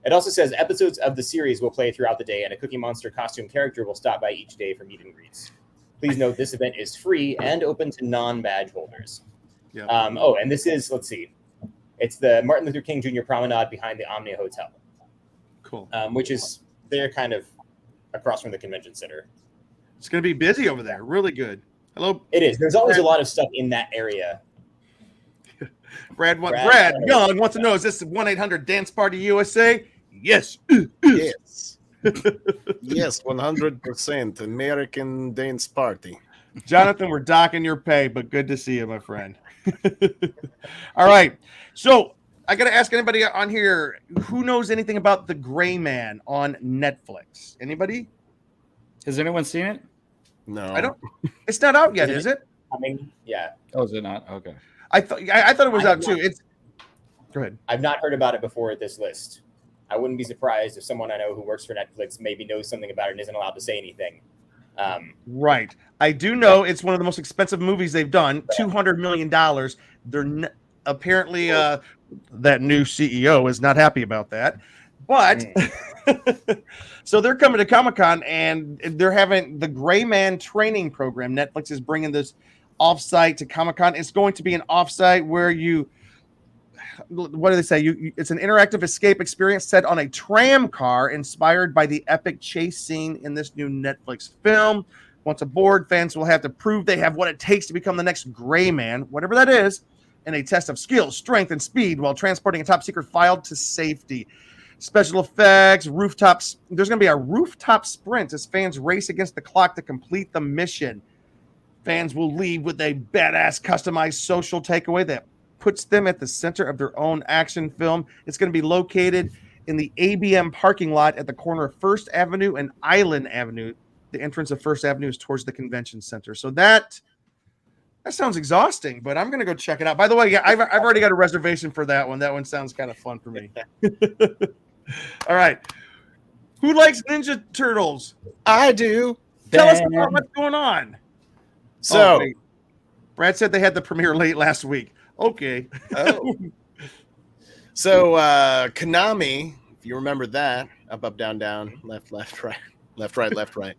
It also says episodes of the series will play throughout the day, and a Cookie Monster costume character will stop by each day for meet and greets. Please note this event is free and open to non-badge holders. Yeah. And this is, let's see. It's the Martin Luther King Jr. Promenade behind the Omni Hotel. Cool. Which is they're kind of across from the convention center. It's going to be busy over there. Really good. Hello. It is. There's always a lot of stuff in that area. Brad Young wants to know, is this 1-800-DANCE PARTY USA? Yes. Yes. Yes, 100% American Dance Party. Jonathan, we're docking your pay, but good to see you, my friend. All right. So I got to ask anybody on here, who knows anything about The Gray Man on Netflix? Anybody? Has anyone seen it? No. I don't. It's not out yet, is it? I mean, yeah. Oh, is it not? Okay. I thought it was out too. It's go ahead. I've not heard about it before at this list. I wouldn't be surprised if someone I know who works for Netflix maybe knows something about it and isn't allowed to say anything. Right. I do know it's one of the most expensive movies they've done. $200 million. They're apparently that new CEO is not happy about that. But so they're coming to Comic-Con and they're having the Gray Man training program. Netflix is bringing this offsite to Comic-Con. It's going to be an offsite where what do they say? It's an interactive escape experience set on a tram car inspired by the epic chase scene in this new Netflix film. Once aboard, fans will have to prove they have what it takes to become the next Gray Man, whatever that is, in a test of skill, strength, and speed while transporting a top secret file to safety. Special effects, rooftops. There's going to be a rooftop sprint as fans race against the clock to complete the mission. Fans will leave with a badass customized social takeaway that puts them at the center of their own action film. It's going to be located in the ABM parking lot at the corner of First Avenue and Island Avenue. The entrance of First Avenue is towards the convention center. So that sounds exhausting, but I'm going to go check it out. By the way, yeah, I've already got a reservation for that one. That one sounds kind of fun for me. All right. Who likes Ninja Turtles? I do. Tell us about what's going on. So, Brad said they had the premiere late last week. Okay. So Konami, if you remember that, up, down, down, left, right, left, right.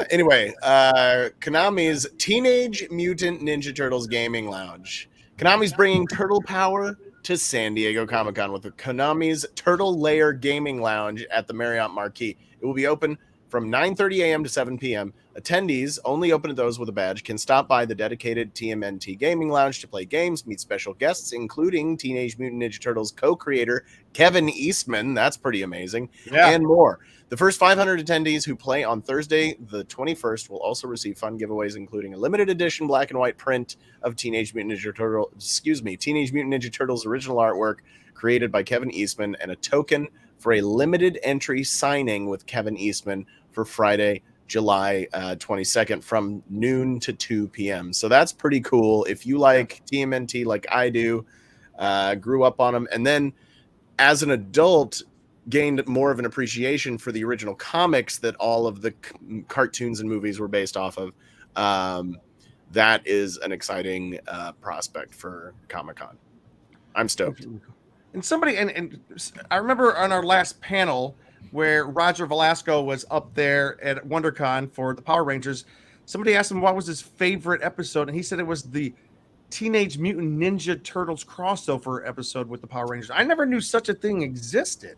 Anyway, Konami's Teenage Mutant Ninja Turtles Gaming Lounge. Konami's bringing turtle power to San Diego Comic-Con with the Konami's Turtle Lair Gaming Lounge at the Marriott Marquis. It will be open from 9:30 a.m. to 7 p.m. Attendees, only open to those with a badge, can stop by the dedicated TMNT Gaming Lounge to play games, meet special guests, including Teenage Mutant Ninja Turtles co-creator Kevin Eastman, that's pretty amazing, and more. The first 500 attendees who play on Thursday, the 21st, will also receive fun giveaways, including a limited edition black and white print of Teenage Mutant Ninja Turtles original artwork created by Kevin Eastman, and a token for a limited entry signing with Kevin Eastman for Friday, July 22nd from noon to 2 p.m. So that's pretty cool. If you like TMNT like I do, grew up on them, and then as an adult gained more of an appreciation for the original comics that all of the cartoons and movies were based off of, that is an exciting prospect for Comic-Con. I'm stoked. And somebody, and I remember on our last panel where Roger Velasco was up there at WonderCon for the Power Rangers, somebody asked him what was his favorite episode, and he said it was the Teenage Mutant Ninja Turtles crossover episode with the Power Rangers. I never knew such a thing existed.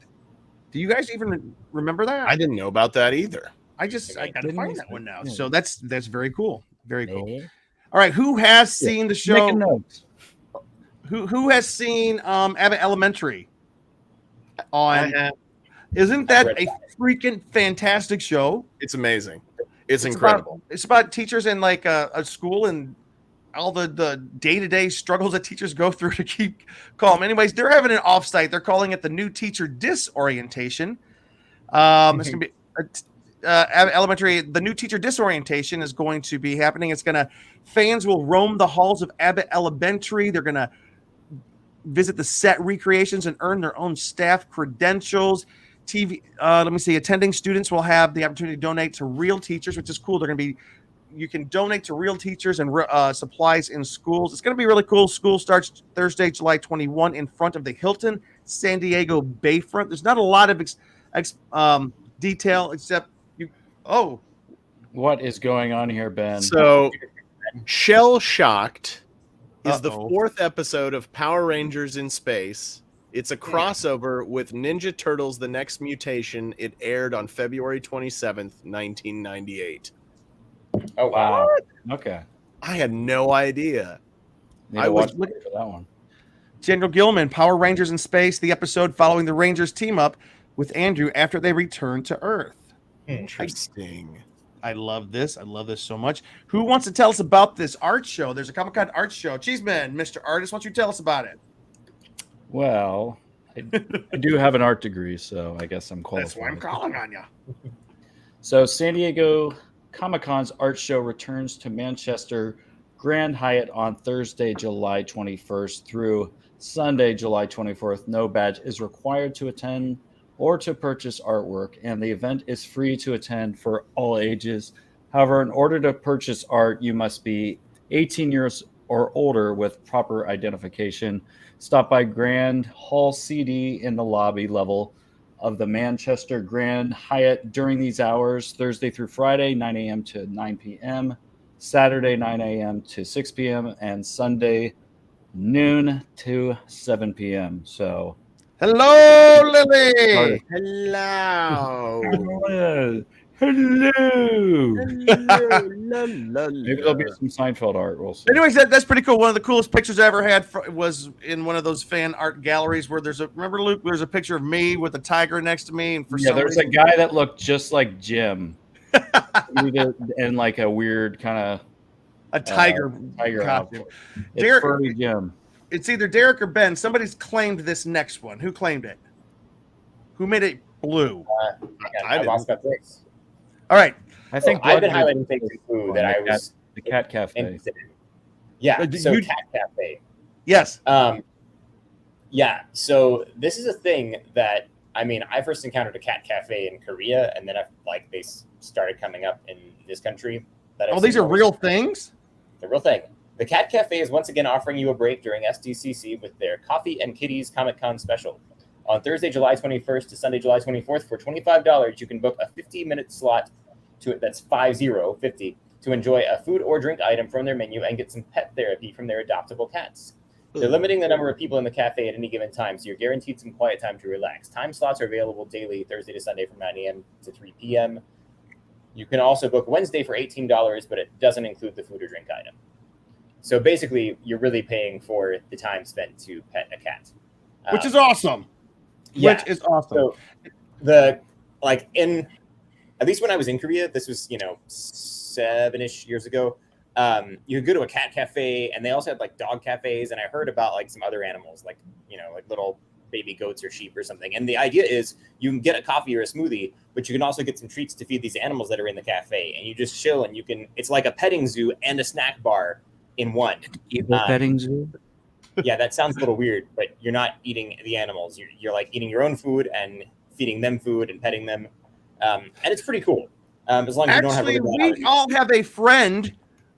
Do you guys even remember that? I didn't know about that either. I got to find that one now. So that's very cool. Very cool. All right, who has seen the show? Make a note. Who has seen Abbott Elementary? Isn't that a freaking fantastic show? It's amazing. It's incredible. It's about teachers in like a school and all the day-to-day struggles that teachers go through to keep calm. Anyways, they're having an offsite. They're calling it the New Teacher Disorientation. It's going to be Elementary. The New Teacher Disorientation is going to be happening. Fans will roam the halls of Abbott Elementary. They're going to visit the set recreations and earn their own staff credentials. Attending students will have the opportunity to donate to real teachers, which is cool. You can donate to real teachers and supplies in schools. It's going to be really cool. School starts Thursday, July 21 in front of the Hilton San Diego Bayfront. There's not a lot of detail except what is going on here, Ben? So shell-shocked is the Uh-oh. 4th episode of Power Rangers in Space. It's a crossover with Ninja Turtles: The Next Mutation. It aired on February 27th, 1998. Oh wow. Okay. I had no idea. Need I to was watch for that one. Daniel Gilman, Power Rangers in Space, the episode following the Rangers team up with Andrew after they return to Earth. interesting. I love this. I love this so much. Who wants to tell us about this art show? There's a Comic-Con art show. Cheeseman, Mr. Artist, why don't you tell us about it? Well, I do have an art degree, so I guess I'm qualified. That's why I'm calling on you. So San Diego Comic-Con's art show returns to Manchester Grand Hyatt on Thursday, July 21st through Sunday, July 24th. No badge is required to attend or to purchase artwork, and the event is free to attend for all ages. However, in order to purchase art, you must be 18 years or older with proper identification. Stop by Grand Hall CD in the lobby level of the Manchester Grand Hyatt during these hours, Thursday through Friday, 9 a.m. to 9 p.m., Saturday, 9 a.m. to 6 p.m., and Sunday, noon to 7 p.m. So, hello, Lily. Hello. Hello. Maybe there'll be some Seinfeld art. We'll see. Anyways, that's pretty cool. One of the coolest pictures I ever had was in one of those fan art galleries where remember, Luke, there's a picture of me with a tiger next to me. And there's a guy that looked just like Jim. And like a weird kind of a tiger outfit. It's Derek, furry Jim. It's either Derek or Ben. Somebody's claimed this next one. Who claimed it? Who made it blue? I lost my place. All right. I think I've been highlighting things too that I was the Cat Cafe. Yeah, so Cat Cafe. Yes. Yeah. So this is a thing that I first encountered a cat cafe in Korea, and then they started coming up in this country. These are real things? The real thing. The Cat Cafe is once again offering you a break during SDCC with their Coffee and Kitties Comic-Con special. On Thursday, July 21st to Sunday, July 24th, for $25, you can book a 50-minute slot that's 50, to enjoy a food or drink item from their menu and get some pet therapy from their adoptable cats. They're limiting the number of people in the cafe at any given time, so you're guaranteed some quiet time to relax. Time slots are available daily, Thursday to Sunday from 9 a.m. to 3 p.m. You can also book Wednesday for $18, but it doesn't include the food or drink item. So basically, you're really paying for the time spent to pet a cat. Which is awesome. Yeah. Which is awesome. So at least when I was in Korea, this was, 7-ish years ago, you could go to a cat cafe, and they also had dog cafes, and I heard about some other animals, like little baby goats or sheep or something. And the idea is you can get a coffee or a smoothie, but you can also get some treats to feed these animals that are in the cafe, and you just chill, and it's like a petting zoo and a snack bar in one. Petting zoo? Yeah, that sounds a little weird, but you're not eating the animals. You're eating your own food and feeding them food and petting them. And it's pretty cool. As long as you don't have really bad we all have a friend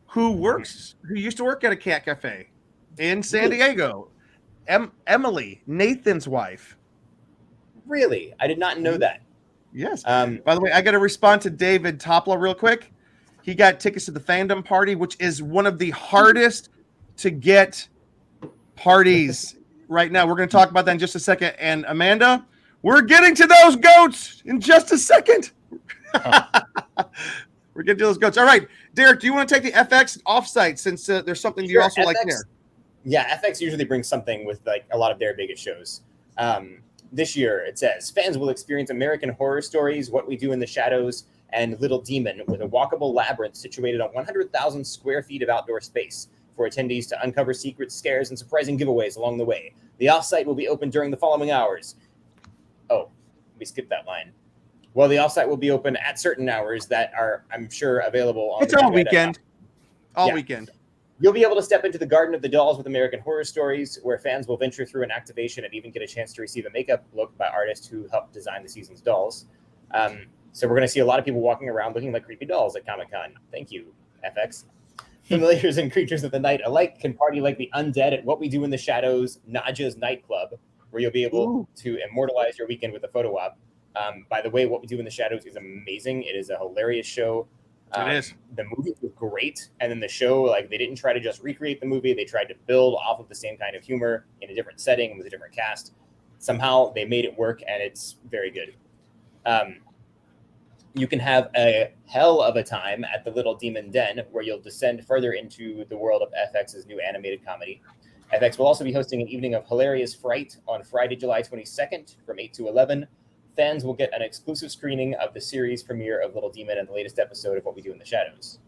who used to work at a cat cafe in San Diego. Emily, Nathan's wife. Really? I did not know that. Yes. By the way, I got to respond to David Topla real quick. He got tickets to the fandom party, which is one of the hardest to get parties right now. We're going to talk about that in just a second. And Amanda, we're getting to those goats in just a second. We're getting to those goats. All right, Derek, do you want to take the FX offsite since there's something you also FX, like there? Yeah, FX usually brings something with a lot of their biggest shows. This year, it says, fans will experience American Horror Stories, What We Do in the Shadows, and Little Demon with a walkable labyrinth situated on 100,000 square feet of outdoor space for attendees to uncover secrets, scares, and surprising giveaways along the way. The offsite will be open during the following hours. Oh, we skipped that line. Well, the offsite will be open at certain hours that are, I'm sure, available on. It's all weekend. All weekend. You'll be able to step into the Garden of the Dolls with American Horror Stories, where fans will venture through an activation and even get a chance to receive a makeup look by artists who helped design the season's dolls. So we're going to see a lot of people walking around looking like creepy dolls at Comic-Con. Thank you, FX. Familiars and creatures of the night alike can party like the undead at What We Do in the Shadows, Naja's nightclub, where you'll be able to immortalize your weekend with a photo op. By the way, What We Do in the Shadows is amazing. It is a hilarious show. It is. The movie was great, and then the show, like, they didn't try to just recreate the movie. They tried to build off of the same kind of humor in a different setting with a different cast. Somehow they made it work, and it's very good. You can have a hell of a time at the Little Demon Den, where you'll descend further into the world of FX's new animated comedy. FX will also be hosting an evening of hilarious fright on Friday, July 22nd from 8 to 11. Fans will get an exclusive screening of the series premiere of Little Demon and the latest episode of What We Do in the Shadows.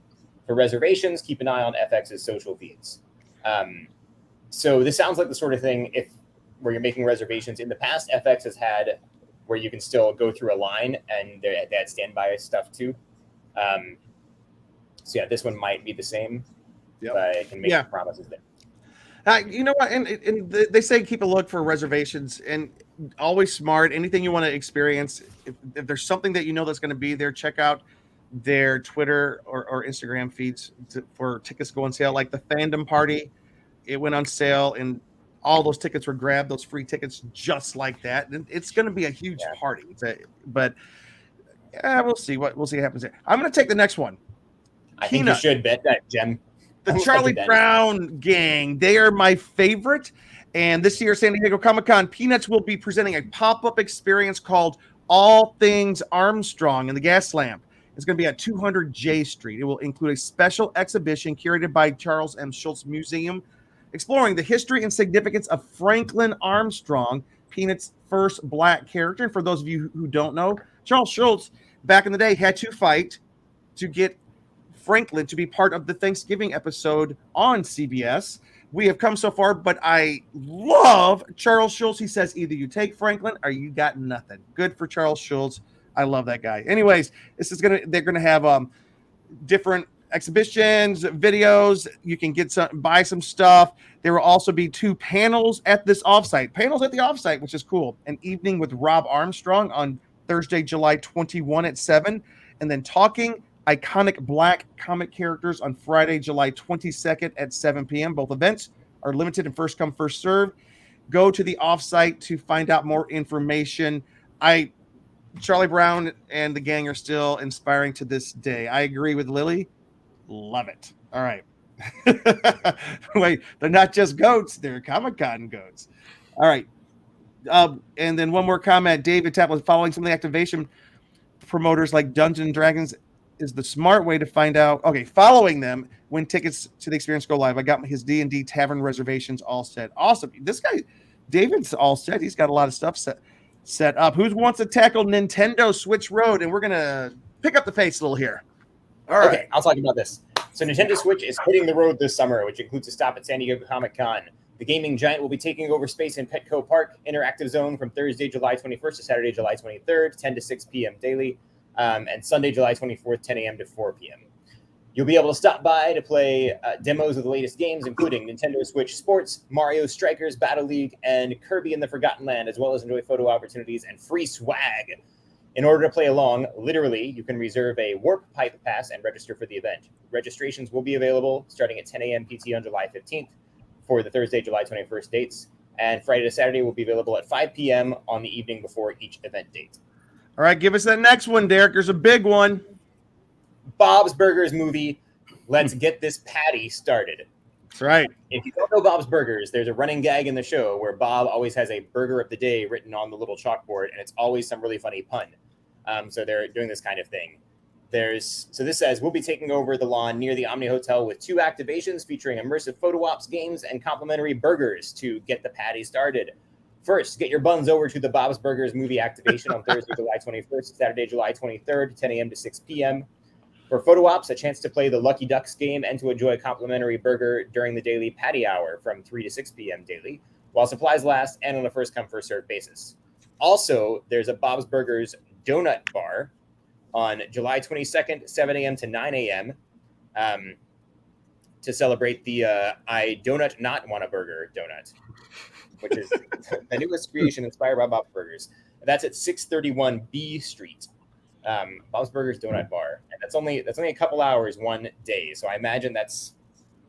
For reservations, keep an eye on FX's social feeds. So this sounds like the sort of thing where you're making reservations. In the past, FX has had where you can still go through a line, and they had standby stuff too. So yeah, this one might be the same. Yep. But I can make promises there. You know what? And they say keep a look for reservations, and always smart. Anything you want to experience, if there's something that you know that's going to be there, check out their Twitter or Instagram feeds for tickets to go on sale. Like the fandom party, it went on sale, and all those tickets were grabbed. Those free tickets, just like that. And it's going to be a huge party. But we'll see what happens there. I'm going to take the next one. I think you should bet that, Jem. The Charlie Brown gang, they are my favorite. And this year, San Diego Comic-Con, Peanuts will be presenting a pop-up experience called All Things Armstrong in the Gas Lamp. It's going to be at 200 J Street. It will include a special exhibition curated by Charles M. Schulz Museum, exploring the history and significance of Franklin Armstrong, Peanuts' first black character. And for those of you who don't know, Charles Schulz, back in the day, had to fight to get Franklin to be part of the Thanksgiving episode on CBS. We have come so far, but I love Charles Schulz. He says either you take Franklin or you got nothing. Good for Charles Schulz. I love that guy. Anyways, they're gonna have different exhibitions, videos. You can buy some stuff. There will also be 2 panels at this offsite, which is cool. An evening with Rob Armstrong on Thursday, July 21 at 7, and then talking iconic black comic characters on Friday, July 22nd at 7 p.m. Both events are limited and first come, first serve. Go to the offsite to find out more information. Charlie Brown and the gang are still inspiring to this day. I agree with Lily. Love it. All right. Wait, they're not just goats. They're Comic-Con goats. All right. And then one more comment. David Taplin, following some of the activation promoters like Dungeons & Dragons is the smart way to find out. Okay, following them when tickets to the experience go live. I got his D&D tavern reservations all set. Awesome. This guy, David's all set. He's got a lot of stuff set up. Who wants to tackle Nintendo Switch Road? And we're going to pick up the pace a little here. All right. Okay, I'll talk about this. So Nintendo Switch is hitting the road this summer, which includes a stop at San Diego Comic-Con. The gaming giant will be taking over space in Petco Park Interactive Zone from Thursday, July 21st to Saturday, July 23rd, 10 to 6 p.m. daily. And Sunday, July 24th, 10 a.m. to 4 p.m. You'll be able to stop by to play demos of the latest games, including Nintendo Switch Sports, Mario Strikers Battle League, and Kirby in the Forgotten Land, as well as enjoy photo opportunities and free swag. In order to play along, literally, you can reserve a Warp Pipe Pass and register for the event. Registrations will be available starting at 10 a.m. PT on July 15th for the Thursday, July 21st dates, and Friday to Saturday will be available at 5 p.m. on the evening before each event date. All right, give us that next one, Derek. There's a big one. Bob's Burgers movie. Let's get this patty started. That's right. If you don't know Bob's Burgers, there's a running gag in the show where Bob always has a burger of the day written on the little chalkboard, and it's always some really funny pun. So they're doing this kind of thing. So this says, we'll be taking over the lawn near the Omni Hotel with 2 activations featuring immersive photo ops games and complimentary burgers to get the patty started. First, get your buns over to the Bob's Burgers movie activation on Thursday, July 21st, Saturday, July 23rd, 10 a.m. to 6 p.m. For photo ops, a chance to play the Lucky Ducks game and to enjoy a complimentary burger during the daily patty hour from 3 to 6 p.m. daily, while supplies last and on a first-come, first-served basis. Also, there's a Bob's Burgers donut bar on July 22nd, 7 a.m. to 9 a.m. To celebrate the I Donut Not Want a Burger donut, which is the newest creation inspired by Bob's Burgers. That's at 631 B Street. Bob's Burgers Donut Bar. And that's only a couple hours one day. So I imagine that's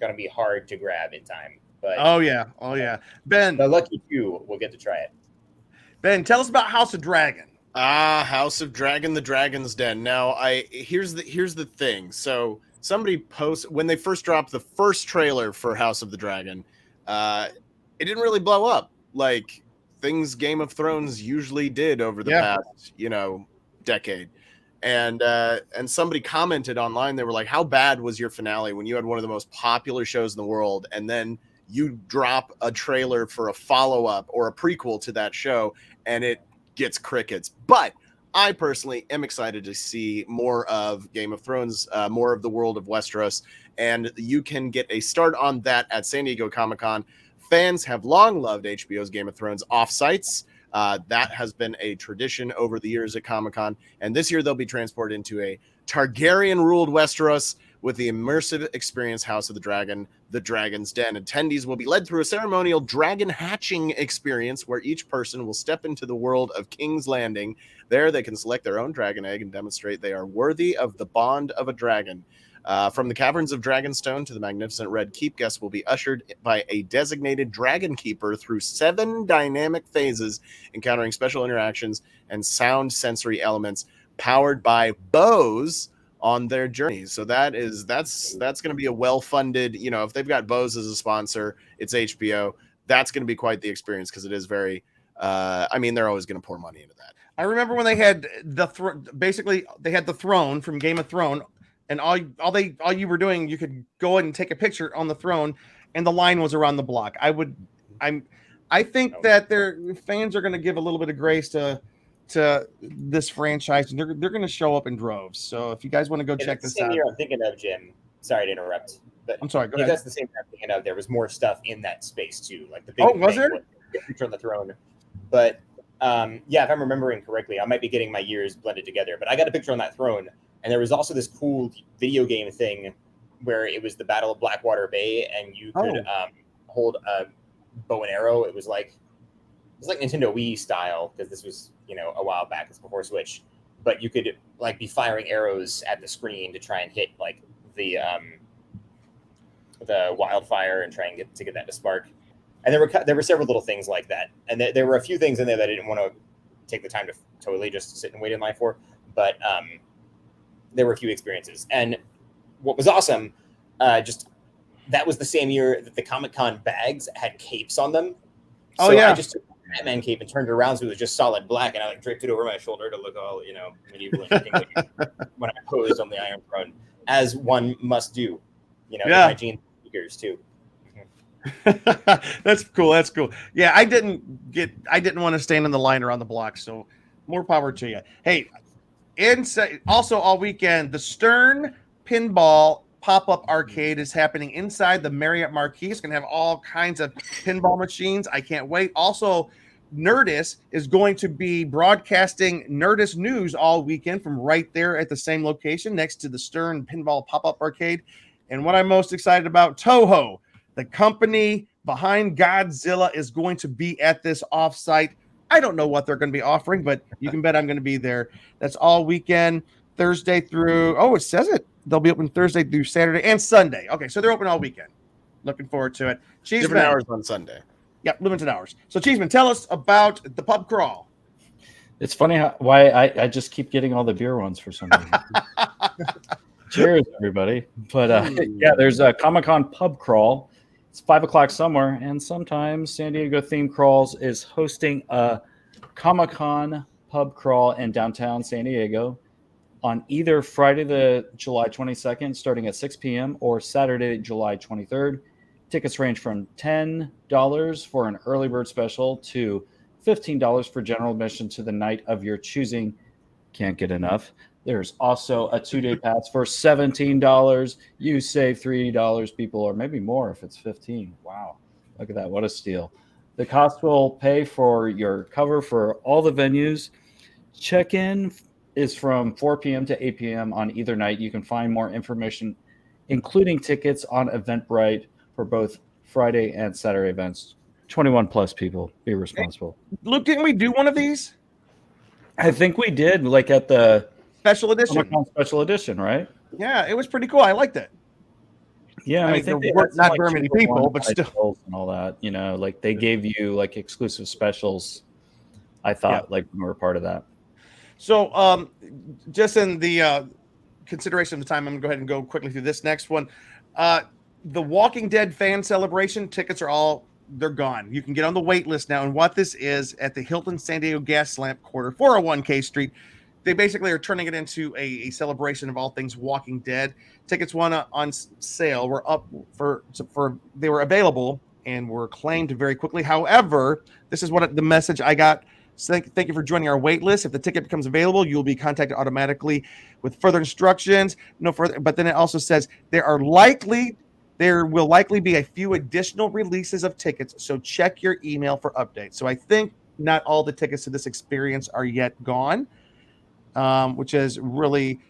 going to be hard to grab in time. But Oh yeah. Ben, the lucky few will get to try it. Ben, tell us about House of Dragon. House of Dragon, the Dragon's Den. Now, here's the thing. So somebody posts when they first dropped the first trailer for House of the Dragon, it didn't really blow up like things Game of Thrones usually did over the past, decade. And somebody commented online, they were like, how bad was your finale when you had one of the most popular shows in the world, and then you drop a trailer for a follow-up or a prequel to that show, and it gets crickets. But I personally am excited to see more of Game of Thrones, more of the world of Westeros, and you can get a start on that at San Diego Comic-Con. Fans have long loved HBO's Game of Thrones offsites. That has been a tradition over the years at Comic-Con, and this year they'll be transported into a Targaryen-ruled Westeros with the immersive experience House of the Dragon, the Dragon's Den. Attendees will be led through a ceremonial dragon hatching experience where each person will step into the world of King's Landing. There they can select their own dragon egg and demonstrate they are worthy of the bond of a dragon. From the caverns of Dragonstone to the magnificent Red Keep, guests will be ushered by a designated dragon keeper through 7 dynamic phases, encountering special interactions and sound sensory elements powered by bows on their journeys. So that's going to be a well-funded, if they've got Bose as a sponsor, it's HBO. That's going to be quite the experience because it is very, they're always going to pour money into that. I remember when they had basically they had the throne from Game of Thrones, and all you were doing, you could go in and take a picture on the throne, and the line was around the block. I think that their fans are going to give a little bit of grace to this franchise, and they're going to show up in droves. So if you guys want to go check this out, I'm thinking of, Jim. Sorry to interrupt, but I'm sorry. Go ahead. That's the same year I'm thinking of. There was more stuff in that space too, like the big. Was there? Picture on the throne, but if I'm remembering correctly, I might be getting my years blended together. But I got a picture on that throne, and there was also this cool video game thing where it was the Battle of Blackwater Bay, and you could hold a bow and arrow. It was like Nintendo Wii style, because this was a while back. It's before Switch, but you could be firing arrows at the screen to try and hit the wildfire and try and get that to spark. And there were several little things like that, and there were a few things in there that I didn't want to take the time to totally just sit and wait in line for, but there were a few experiences. And what was awesome, that was the same year that the Comic-Con bags had capes on them. So I just took a Batman cape and turned it around so it was just solid black, and I draped it over my shoulder to look all medieval and when I posed on the Iron Throne, as one must do. My jeans sneakers too. That's cool. Yeah, I didn't want to stand in the line around the block, so more power to you. Hey, also all weekend, the Stern Pinball pop-up arcade is happening inside the Marriott Marquis. It's going to have all kinds of pinball machines. I can't wait. Also, Nerdist is going to be broadcasting Nerdist news all weekend from right there at the same location next to the Stern Pinball pop-up arcade. And what I'm most excited about, Toho, the company behind Godzilla, is going to be at this offsite. I don't know what they're going to be offering, but you can bet I'm going to be there. That's all weekend, Thursday through, it says it. They'll be open Thursday through Saturday and Sunday. Okay, so they're open all weekend. Looking forward to it. Cheeseman, different hours on Sunday. Yep, limited hours. So, Cheeseman, tell us about the pub crawl. It's funny why I just keep getting all the beer ones for some reason. Cheers, everybody. But there's a Comic-Con pub crawl. It's 5:00 somewhere, and sometimes San Diego Theme Crawls is hosting a Comic-Con pub crawl in downtown San Diego on either Friday the July 22nd starting at 6 p.m. or Saturday July 23rd. Tickets range from $10 for an early bird special to $15 for general admission to the night of your choosing. Can't get enough. There's also a 2-day pass for $17. You save $3, people, or maybe more if it's $15. Wow. Look at that. What a steal. The cost will pay for your cover for all the venues. Check-in is from 4 p.m. to 8 p.m. on either night. You can find more information, including tickets, on Eventbrite for both Friday and Saturday events. 21 plus people. Be responsible. Luke, didn't we do one of these? I think we did, like at the special edition. Special edition, right? Yeah, it was pretty cool. I liked it. Yeah, I think there weren't not very many people, but still, and all that. Like they gave you like exclusive specials. I thought like we were part of that. So, just in the consideration of the time, I'm going to go ahead and go quickly through this next one. The Walking Dead fan celebration tickets they're gone. You can get on the wait list now. And what this is at the Hilton San Diego Gas Lamp Quarter, 401 K Street, they basically are turning it into a celebration of all things Walking Dead. Tickets went on sale. Were up they were available and were claimed very quickly. However, this is what the message I got. So thank you for joining our wait list. If the ticket becomes available, you'll be contacted automatically with further instructions. No further, but then it also says there will likely be a few additional releases of tickets, so check your email for updates. So I think not all the tickets to this experience are yet gone, which is really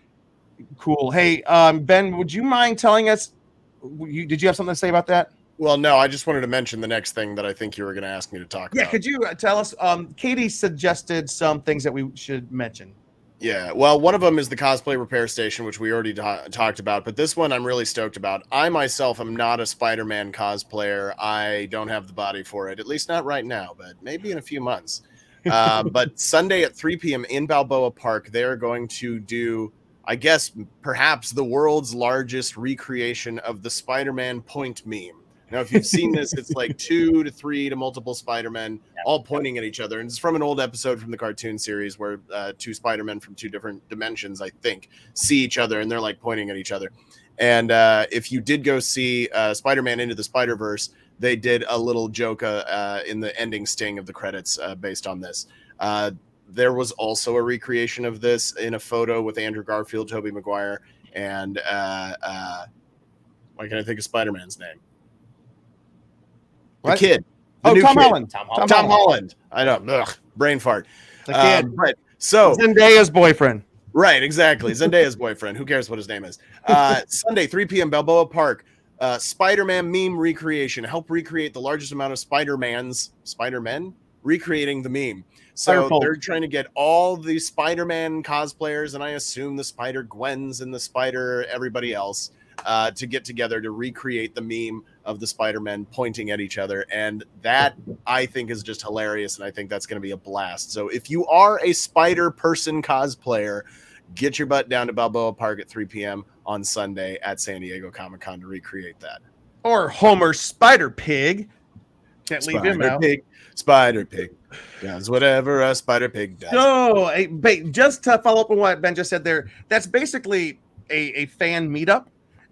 cool. Hey, Ben, would you mind telling us, did you have something to say about that? Well, no, I just wanted to mention the next thing that I think you were going to ask me to talk about. Yeah, could you tell us? Katie suggested some things that we should mention. Yeah, well, one of them is the cosplay repair station, which we already talked about. But this one I'm really stoked about. I myself am not a Spider-Man cosplayer. I don't have the body for it, at least not right now, but maybe in a few months. But Sunday at 3 p.m. in Balboa Park, they're going to do, I guess, perhaps the world's largest recreation of the Spider-Man point meme. Now, if you've seen this, it's like 2 to 3 to multiple Spider-Men all pointing at each other. And it's from an old episode from the cartoon series where 2 Spider-Men from 2 different dimensions, I think, see each other and they're like pointing at each other. And if you did go see Spider-Man Into the Spider-Verse, they did a little joke in the ending sting of the credits based on this. There was also a recreation of this in a photo with Andrew Garfield, Tobey Maguire, and why can't I think of Spider-Man's name? The kid. Tom Holland. Tom Holland. I know. Ugh, brain fart. The kid. Right. So Zendaya's boyfriend. Right, exactly. Zendaya's boyfriend. Who cares what his name is? Sunday, 3 p.m. Balboa Park. Spider-Man meme recreation. Help recreate the largest amount of Spider-Men recreating the meme. So they're trying to get all the Spider-Man cosplayers, and I assume the Spider-Gwens and the Spider everybody else, to get together to recreate the meme of the Spider-Men pointing at each other. And that, I think, is just hilarious, and I think that's going to be a blast. So if you are a Spider-Person cosplayer, get your butt down to Balboa Park at 3 p.m. on Sunday at San Diego Comic-Con to recreate that. Or Homer Spider-Pig. Can't leave him out. Spider-Pig does whatever a Spider-Pig does. So, just to follow up on what Ben just said there, that's basically a fan meetup.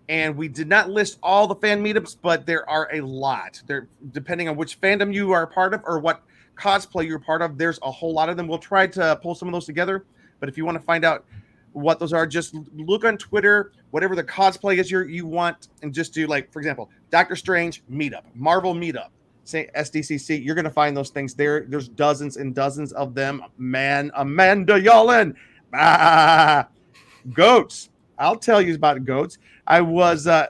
And we did not list all the fan meetups, but there are a lot. There, depending on which fandom you are a part of or what cosplay you're part of, there's a whole lot of them. We'll try to pull some of those together. But if you want to find out what those are, just look on Twitter, whatever the cosplay is you want, and just do, like, for example, Doctor Strange meetup, Marvel meetup, say SDCC. You're going to find those things there. There's dozens and dozens of them. Man, Amanda Yolin. Goats. I'll tell you about goats. I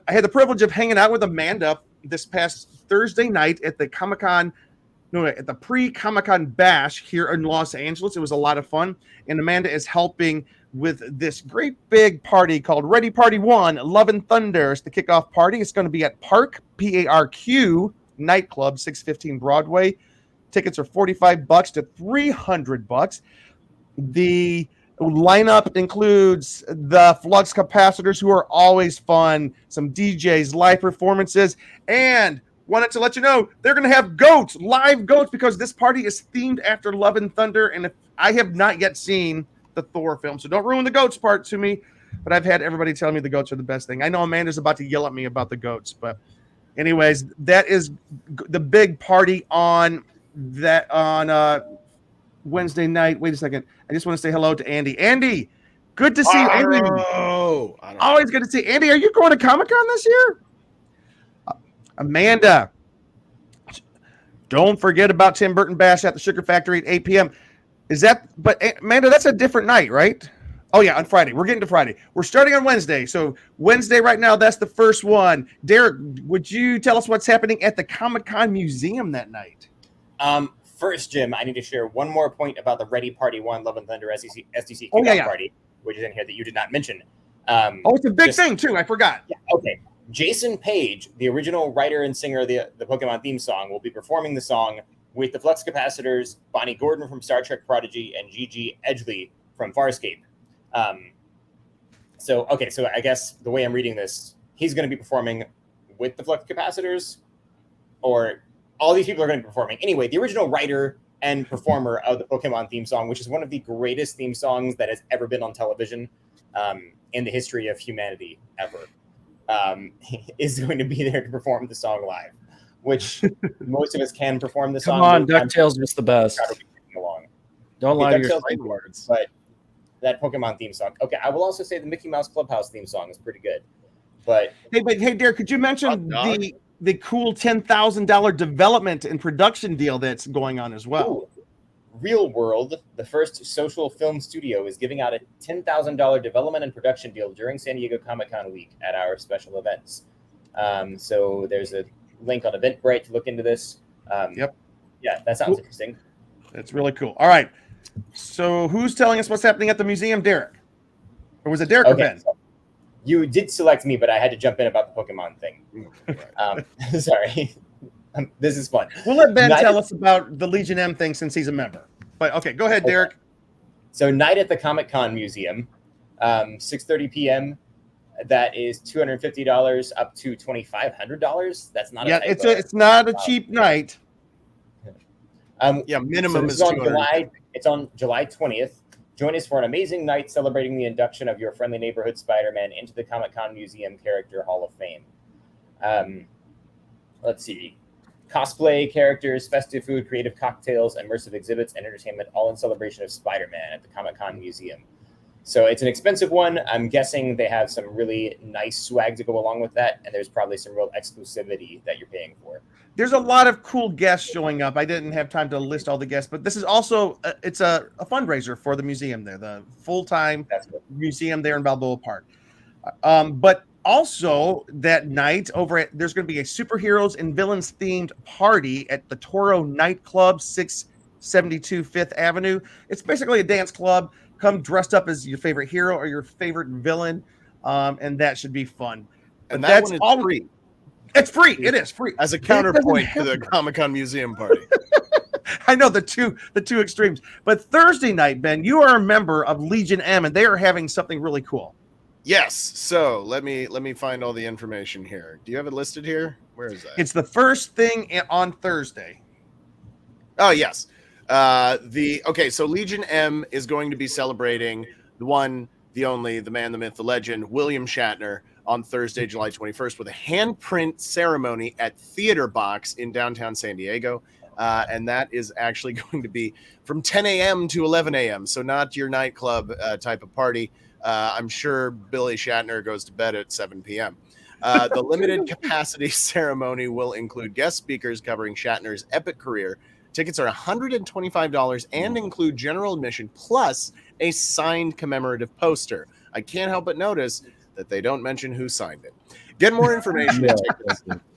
had the privilege of hanging out with Amanda this past Thursday night at the at the pre-Comic-Con Bash here in Los Angeles. It was a lot of fun. And Amanda is helping with this great big party called Ready Party 1, Love and Thunder. It's the kickoff party. It's going to be at Park, P-A-R-Q, nightclub, 615 Broadway. Tickets are $45 to $300. The lineup includes the Flux Capacitors, who are always fun, some DJs, live performances, and wanted to let you know they're going to have goats, live goats, because this party is themed after Love and Thunder. And if I have not yet seen the Thor film, so don't ruin the goats part to me, but I've had everybody tell me the goats are the best thing. I know Amanda's about to yell at me about the goats, but anyways, that is the big party on Wednesday night. Wait a second. I just want to say hello to Andy. Andy, good to see you. Andy. Always good to see Andy. Are you going to Comic-Con this year? Amanda, don't forget about Tim Burton Bash at the Sugar Factory at 8 p.m. But Amanda, that's a different night, right? Oh yeah, on Friday. We're getting to Friday. We're starting on Wednesday. So Wednesday right now, that's the first one. Derek, would you tell us what's happening at the Comic-Con Museum that night? First, Jim, I need to share one more point about the Ready Party 1 Love and Thunder SDCC kickoff party, which is in here that you did not mention. It's a big thing, too. I forgot. Yeah, okay. Jason Page, the original writer and singer of the Pokemon theme song, will be performing the song with the Flux Capacitors, Bonnie Gordon from Star Trek Prodigy, and Gigi Edgley from Farscape. So I guess the way I'm reading this, he's going to be performing with the flux capacitors, or all these people are going to be performing. Anyway, the original writer and performer of the Pokemon theme song, which is one of the greatest theme songs that has ever been on television in the history of humanity ever, is going to be there to perform the song live, which most of us can perform the song. Come on, DuckTales was the best. Don't lie to your words. But that Pokemon theme song. Okay, I will also say the Mickey Mouse Clubhouse theme song is pretty good. But hey, Derek, could you mention the cool $10,000 development and production deal that's going on as well? Ooh. Real World, the first social film studio, is giving out a $10,000 development and production deal during San Diego Comic-Con week at our special events. So there's a link on Eventbrite to look into this. Yep. Yeah, that sounds interesting. That's really cool. All right. So who's telling us what's happening at the museum, Derek? Or was it Derek or Ben? So you did select me, but I had to jump in about the Pokemon thing. Sorry. This is fun. We'll let Ben tell us about the Legion M thing since he's a member. But okay, go ahead, Derek. So Night at the Comic-Con Museum, 6:30 p.m. That is $250 up to $2,500. That's not it's not a cheap night. Minimum so is $200. It's on July 20th. Join us for an amazing night celebrating the induction of your friendly neighborhood Spider-Man into the Comic-Con Museum Character Hall of Fame. Let's see. Cosplay characters, festive food, creative cocktails, immersive exhibits, and entertainment, all in celebration of Spider-Man at the Comic-Con Museum. So it's an expensive one. I'm guessing they have some really nice swag to go along with that, and there's probably some real exclusivity that you're paying for. There's a lot of cool guests showing up. I didn't have time to list all the guests, but this is also it's a fundraiser for the museum there, the full-time museum there in Balboa Park. But also that night there's going to be a superheroes and villains themed party at the Toro Nightclub, 672 Fifth Avenue. It's basically a dance club. Come dressed up as your favorite hero or your favorite villain, and that should be fun. And that's one is free. It's free. It is free. As a counterpoint to the Comic-Con Museum party. I know the two extremes. But Thursday night, Ben, you are a member of Legion M, and they are having something really cool. Yes. So let me find all the information here. Do you have it listed here? Where is that? It's the first thing on Thursday. Oh, yes. So Legion M is going to be celebrating the one, the only, the man, the myth, the legend, William Shatner, on Thursday, July 21st, with a handprint ceremony at Theater Box in downtown San Diego. And that is actually going to be from 10 a.m. to 11 a.m. So not your nightclub type of party. I'm sure Billy Shatner goes to bed at 7 p.m. The limited capacity ceremony will include guest speakers covering Shatner's epic career. Tickets are $125 and include general admission plus a signed commemorative poster. I can't help but notice that they don't mention who signed it. Get more information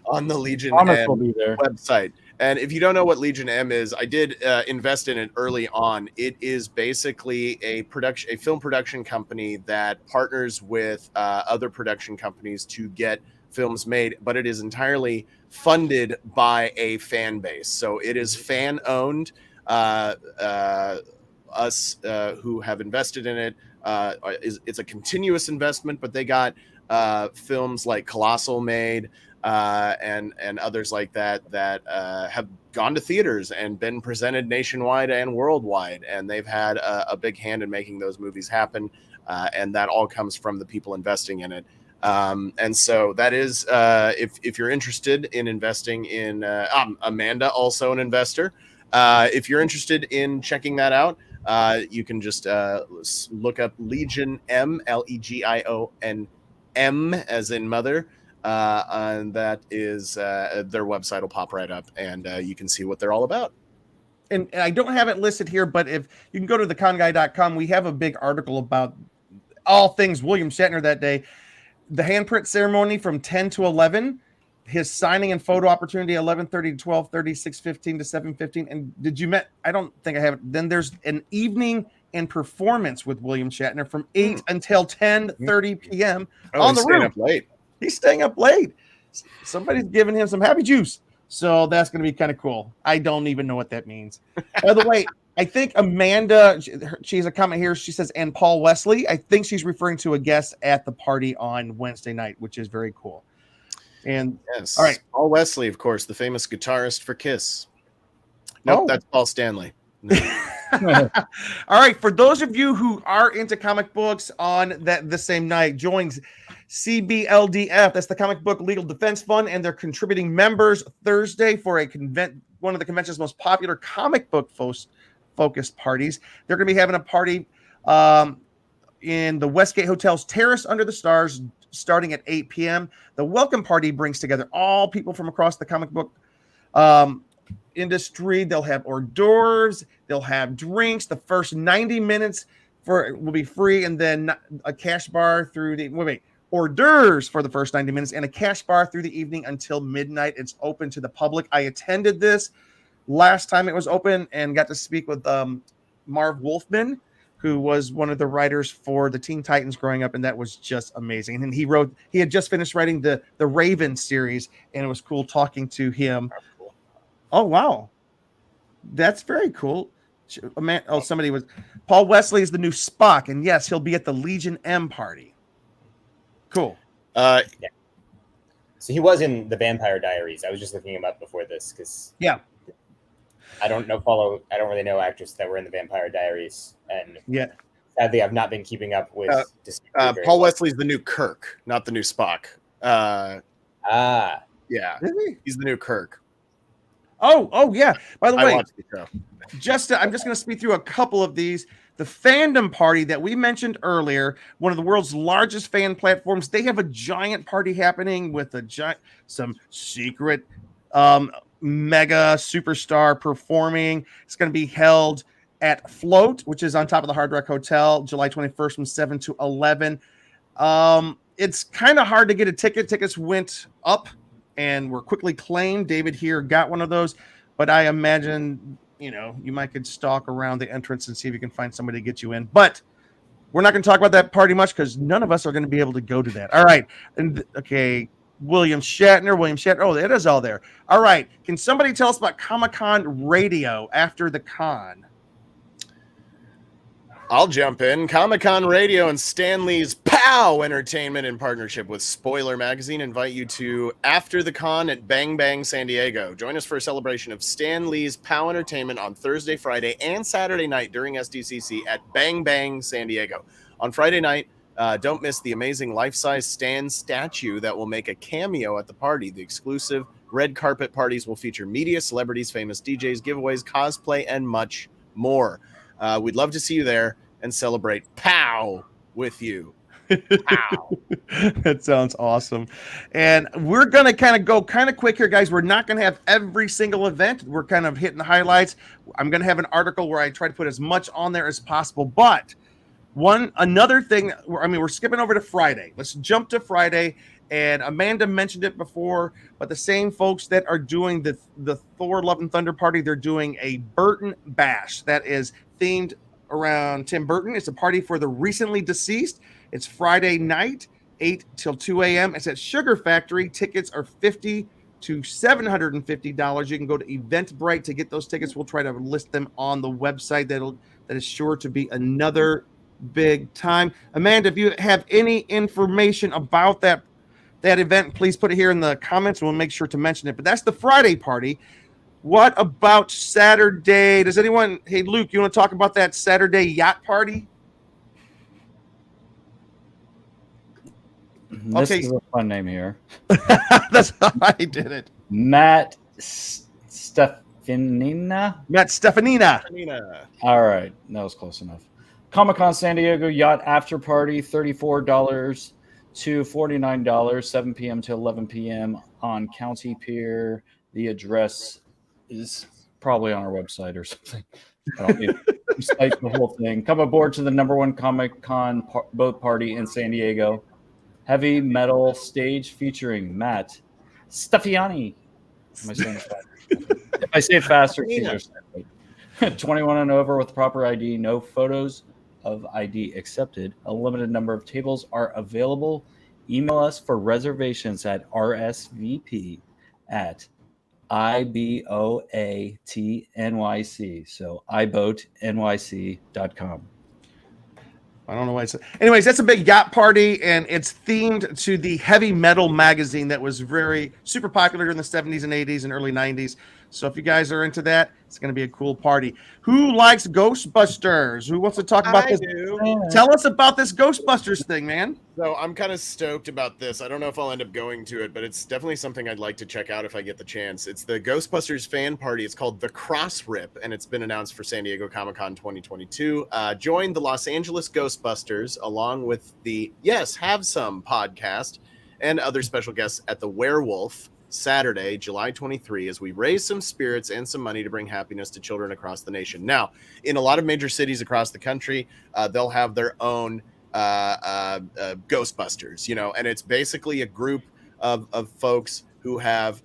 on the Legion M website. And if you don't know what Legion M is, I did invest in it early on. It is basically a film production company that partners with other production companies to get films made, but it is entirely funded by a fan base. So it is fan owned. Us who have invested in it, it's a continuous investment, but they got films like Colossal made and others like that have gone to theaters and been presented nationwide and worldwide, and they've had a big hand in making those movies happen, and that all comes from the people investing in it. And so that is if you're interested in investing in Amanda, also an investor, if you're interested in checking that out, you can just look up Legion M, Legion M as in mother, and that is their website will pop right up, and you can see what they're all about. And I don't have it listed here, but if you can go to theconguy.com, we have a big article about all things William Shatner that day. The handprint ceremony from 10 to 11, his signing and photo opportunity 11:30 to 12:30, 6:15 to 7:15. And I don't think I have it. Then there's an evening and performance with William Shatner from 8 until 10:30 p.m. on the roof. Up late. He's staying up late. Somebody's giving him some happy juice. So that's going to be kind of cool. I don't even know what that means. By the way, I think Amanda, she has a comment here. She says, and Paul Wesley. I think she's referring to a guest at the party on Wednesday night, which is very cool. And yes, all right, Paul Wesley, of course, the famous guitarist for Kiss. Nope, that's Paul Stanley. All right, for those of you who are into comic books, on the same night joins CBLDF, that's the Comic Book Legal Defense Fund, and their contributing members Thursday for one of the convention's most popular comic book focused parties. They're going to be having a party in the Westgate Hotel's Terrace Under the Stars starting at 8 p.m. The welcome party brings together all people from across the comic book industry. They'll have hors d'oeuvres, they'll have drinks. The first 90 minutes will be free, and then a cash bar through the hors d'oeuvres for the first 90 minutes and a cash bar through the evening until midnight. It's open to the public. I attended this last time it was open and got to speak with Marv Wolfman, who was one of the writers for the Teen Titans growing up, and that was just amazing. And he had just finished writing the Raven series, and it was cool talking to him. Oh, wow. That's very cool. Paul Wesley is the new Spock, and yes, he'll be at the Legion M party. Cool. Yeah. So he was in the Vampire Diaries. I was just looking him up before this because I don't really know actors that were in the Vampire Diaries, and sadly, I've not been keeping up with. Paul Wesley's the new Kirk, not the new Spock. Yeah, he's the new Kirk. Oh yeah. By the way, watched the show. I'm just going to speed through a couple of these. The fandom party that we mentioned earlier, one of the world's largest fan platforms, they have a giant party happening with some secret mega superstar performing. It's going to be held at Float, which is on top of the Hard Rock Hotel, July 21st from 7 to 11. It's kind of hard to get a ticket. Tickets went up and were quickly claimed. David here got one of those, but I imagine, you might could stalk around the entrance and see if you can find somebody to get you in. But we're not going to talk about that party much because none of us are going to be able to go to that. All right. And okay. William Shatner. Oh, it is all there. All right. Can somebody tell us about Comic-Con Radio after the con? I'll jump in. Comic-Con Radio and Stanley's POW Entertainment, in partnership with Spoiler Magazine, invite you to After the Con at Bang Bang San Diego. Join us for a celebration of Stanley's POW Entertainment on Thursday, Friday, and Saturday night during SDCC at Bang Bang San Diego. On Friday night, don't miss the amazing life-size Stan statue that will make a cameo at the party. The exclusive red carpet parties will feature media, celebrities, famous DJs, giveaways, cosplay, and much more. We'd love to see you there and celebrate POW with you. POW. That sounds awesome. And we're going to kind of go kind of quick here, guys. We're not going to have every single event. We're kind of hitting the highlights. I'm going to have an article where I try to put as much on there as possible. But another thing, we're skipping over to Friday. Let's jump to Friday. And Amanda mentioned it before, but the same folks that are doing the Thor Love and Thunder party, they're doing a Burton Bash that is themed around Tim Burton. It's a party for the recently deceased. It's Friday night, 8 till 2 a.m. It's at Sugar Factory. Tickets are $50 to $750. You can go to Eventbrite to get those tickets. We'll try to list them on the website. That is sure to be another big time. Amanda, if you have any information about that event, please put it here in the comments. We'll make sure to mention it. But that's the Friday party. What about Saturday? Does anyone? Hey, Luke, you want to talk about that Saturday yacht party? This is a fun name here. That's how I did it. Matt Stefanina. All right, that was close enough. Comic-Con San Diego Yacht After Party, $34 to $49, 7 p.m. to 11 p.m. on County Pier. The address is probably on our website or something. I don't need to recite the whole thing. Come aboard to the #1 Comic-Con boat party in San Diego. Heavy metal stage featuring Matt Stefani. Am I saying it fast? If I say it faster, it's easier. 21 and over with proper ID. No photos of ID accepted. A limited number of tables are available. Email us for reservations at rsvp@comic IBOATNYC. So iboatnyc.com. I don't know why it's. Anyways, that's a big yacht party, and it's themed to the heavy metal magazine that was very super popular in the 70s and 80s and early 90s. So if you guys are into that, it's going to be a cool party. Who likes Ghostbusters? Who wants to talk about this? do. Tell us about this Ghostbusters thing, man. So I'm kind of stoked about this. I don't know if I'll end up going to it, but it's definitely something I'd like to check out if I get the chance. It's the Ghostbusters fan party. It's called the Cross Rip, and it's been announced for San Diego Comic-Con 2022. Join the Los Angeles Ghostbusters along with the Yes, Have Some podcast and other special guests at the Werewolf Saturday, July 23, as we raise some spirits and some money to bring happiness to children across the nation. Now, in a lot of major cities across the country, they'll have their own Ghostbusters, and it's basically a group of folks who have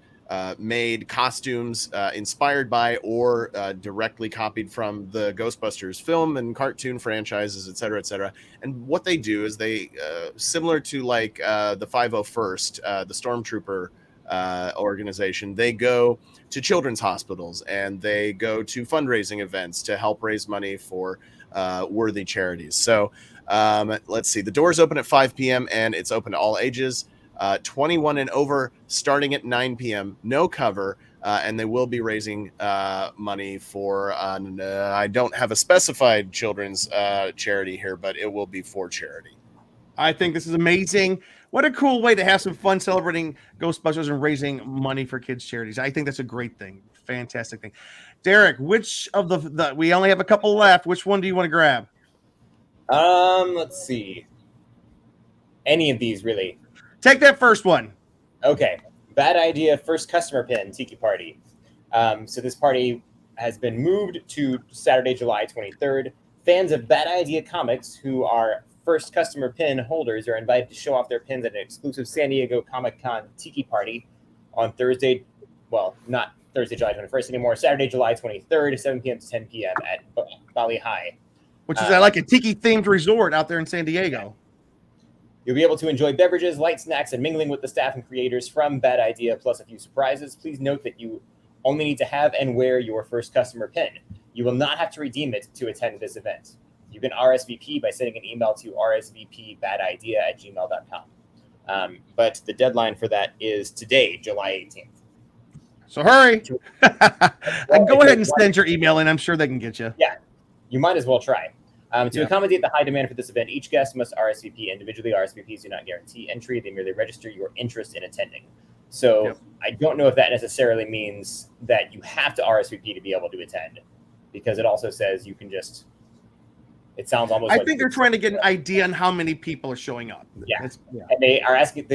made costumes inspired by or directly copied from the Ghostbusters film and cartoon franchises, et cetera, et cetera. And what they do is they, similar to like the 501st, the Stormtrooper organization, they go to children's hospitals and they go to fundraising events to help raise money for worthy charities. So let's see, the doors open at 5 p.m. and it's open to all ages, 21 and over, starting at 9 p.m. No cover, and they will be raising money for I don't have a specified children's charity here, but it will be for charity. I think this is amazing. What a cool way to have some fun celebrating Ghostbusters and raising money for kids' charities. I think that's a great thing. Fantastic thing. Derek, which of the we only have a couple left. Which one do you want to grab? Let's see. Any of these, really. Take that first one. Okay. Bad idea. First customer pin, Tiki Party. So this party has been moved to Saturday, July 23rd. Fans of Bad Idea Comics who are first customer pin holders are invited to show off their pins at an exclusive San Diego Comic-Con Tiki Party on Thursday. Well, not Thursday, July 21st anymore. Saturday, July 23rd, 7 p.m. to 10 p.m. at Bali High. Which is like a tiki-themed resort out there in San Diego. You'll be able to enjoy beverages, light snacks, and mingling with the staff and creators from Bad Idea, plus a few surprises. Please note that you only need to have and wear your first customer pin. You will not have to redeem it to attend this event. You can RSVP by sending an email to rsvpbadidea@gmail.com. But the deadline for that is today, July 18th. So hurry. Go ahead and send your email in. I'm sure they can get you. Yeah, you might as well try. To accommodate the high demand for this event, each guest must RSVP individually. RSVPs do not guarantee entry. They merely register your interest in attending. So I don't know if that necessarily means that you have to RSVP to be able to attend, because it also says you can just... It sounds almost like... I think they're trying to get an idea on how many people are showing up. Yeah. And they are asking...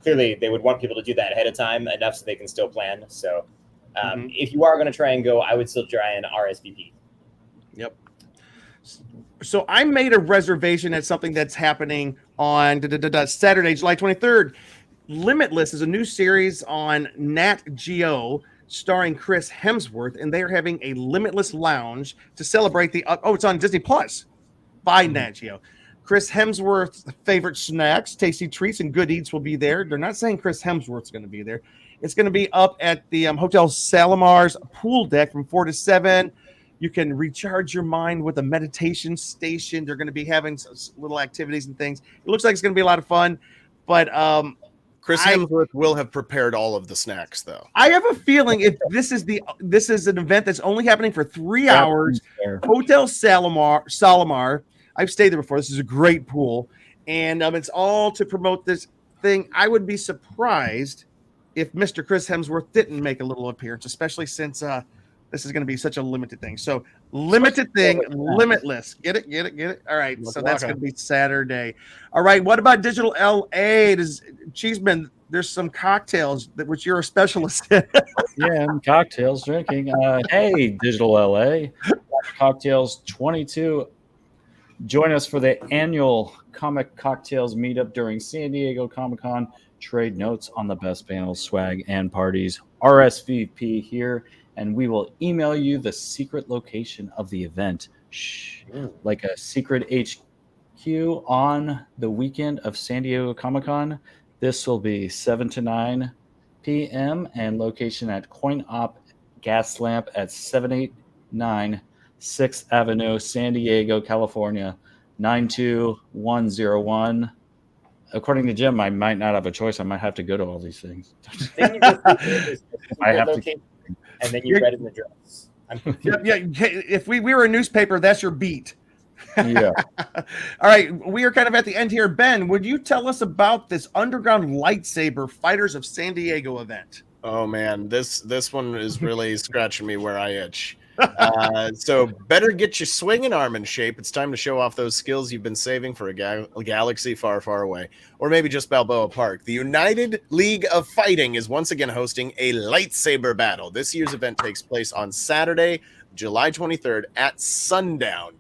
Clearly, they would want people to do that ahead of time, enough so they can still plan. So if you are going to try and go, I would still try and RSVP. Yep. So I made a reservation at something that's happening on Saturday, July 23rd. Limitless is a new series on Nat Geo starring Chris Hemsworth, and they are having a Limitless Lounge to celebrate the... it's on Disney Plus by Nat Geo. Chris Hemsworth's favorite snacks, tasty treats, and good eats will be there. They're not saying Chris Hemsworth's going to be there. It's going to be up at the Hotel Salomar's pool deck from 4 to 7. You can recharge your mind with a meditation station. They're going to be having little activities and things. It looks like it's going to be a lot of fun. But Chris Hemsworth will have prepared all of the snacks, though. I have a feeling if this is an event that's only happening for 3 hours. Hotel Salomar. I've stayed there before. This is a great pool, and it's all to promote this thing. I would be surprised if Mr. Chris Hemsworth didn't make a little appearance, especially since this is going to be such a limited thing. So limited thing, Limitless. Get it. All right. So that's going to be Saturday. All right. What about Digital LA? Cheeseman, there's some cocktails which you're a specialist in. Yeah, cocktails drinking. Hey, Digital LA, Cocktails 22. Join us for the annual Comic Cocktails Meetup during San Diego Comic-Con. Trade notes on the best panels, swag, and parties. RSVP here, and we will email you the secret location of the event. Like a secret HQ on the weekend of San Diego Comic-Con. This will be 7 to 9 p.m. and location at Coin Op Gas Lamp at 789 6th Avenue, San Diego, California, 92101. According to Jim, I might not have a choice. I might have to go to all these things. Then you just I have to. location, and then you read an address. Yeah. If we were a newspaper, that's your beat. Yeah. All right, we are kind of at the end here. Ben, would you tell us about this Underground Lightsaber Fighters of San Diego event? Oh man, this one is really scratching me where I itch. So better get your swinging arm in shape. It's time to show off those skills you've been saving for a galaxy far, far away, or maybe just Balboa Park. The United League of Fighting is once again hosting a lightsaber battle. This year's event takes place on Saturday, July 23rd at sundown.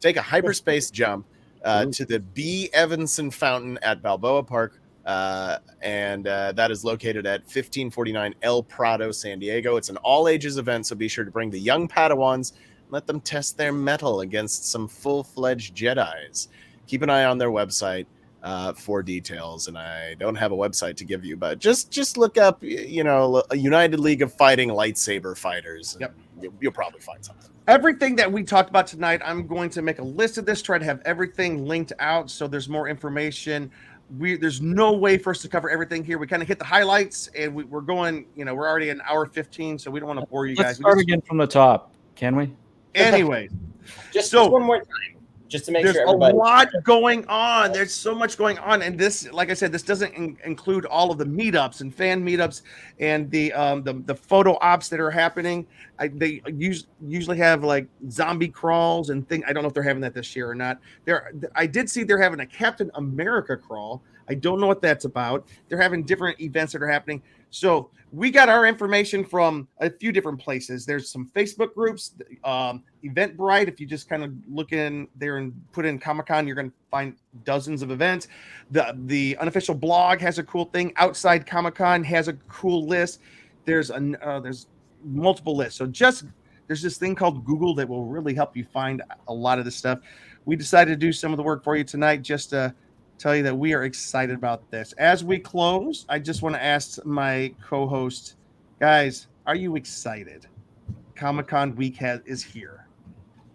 Take a hyperspace jump to the B. Evanson Fountain at Balboa Park. And that is located at 1549 El Prado, San Diego. It's an all-ages event, so be sure to bring the young Padawans. Let them test their mettle against some full-fledged Jedis. Keep an eye on their website for details, and I don't have a website to give you, but just look up, a United League of Fighting lightsaber fighters. Yep. You'll probably find something. Everything that we talked about tonight, I'm going to make a list of this, try to have everything linked out so there's more information. There's no way for us to cover everything here. We kind of hit the highlights, and we're going, we're already an hour 15, so we don't want to bore you guys. Let's start again from the top, can we? Anyway, just one more time, just to make sure everybody. There's a lot going on. There's so much going on, and this, like I said, this doesn't include all of the meetups and fan meetups and the photo ops that are happening. They usually have like zombie crawls and things. I don't know if they're having that this year or not. I did see they're having a Captain America crawl. I don't know what that's about. They're having different events that are happening. So we got our information from a few different places. There's some Facebook groups, Eventbrite. If you just kind of look in there and put in Comic-Con, you're going to find dozens of events. The unofficial blog has a cool thing. Outside Comic-Con has a cool list. There's multiple lists. So there's this thing called Google that will really help you find a lot of this stuff. We decided to do some of the work for you tonight just to tell you that we are excited about this. As we close, I just want to ask my co-host, guys, are you excited? Comic-Con week is here.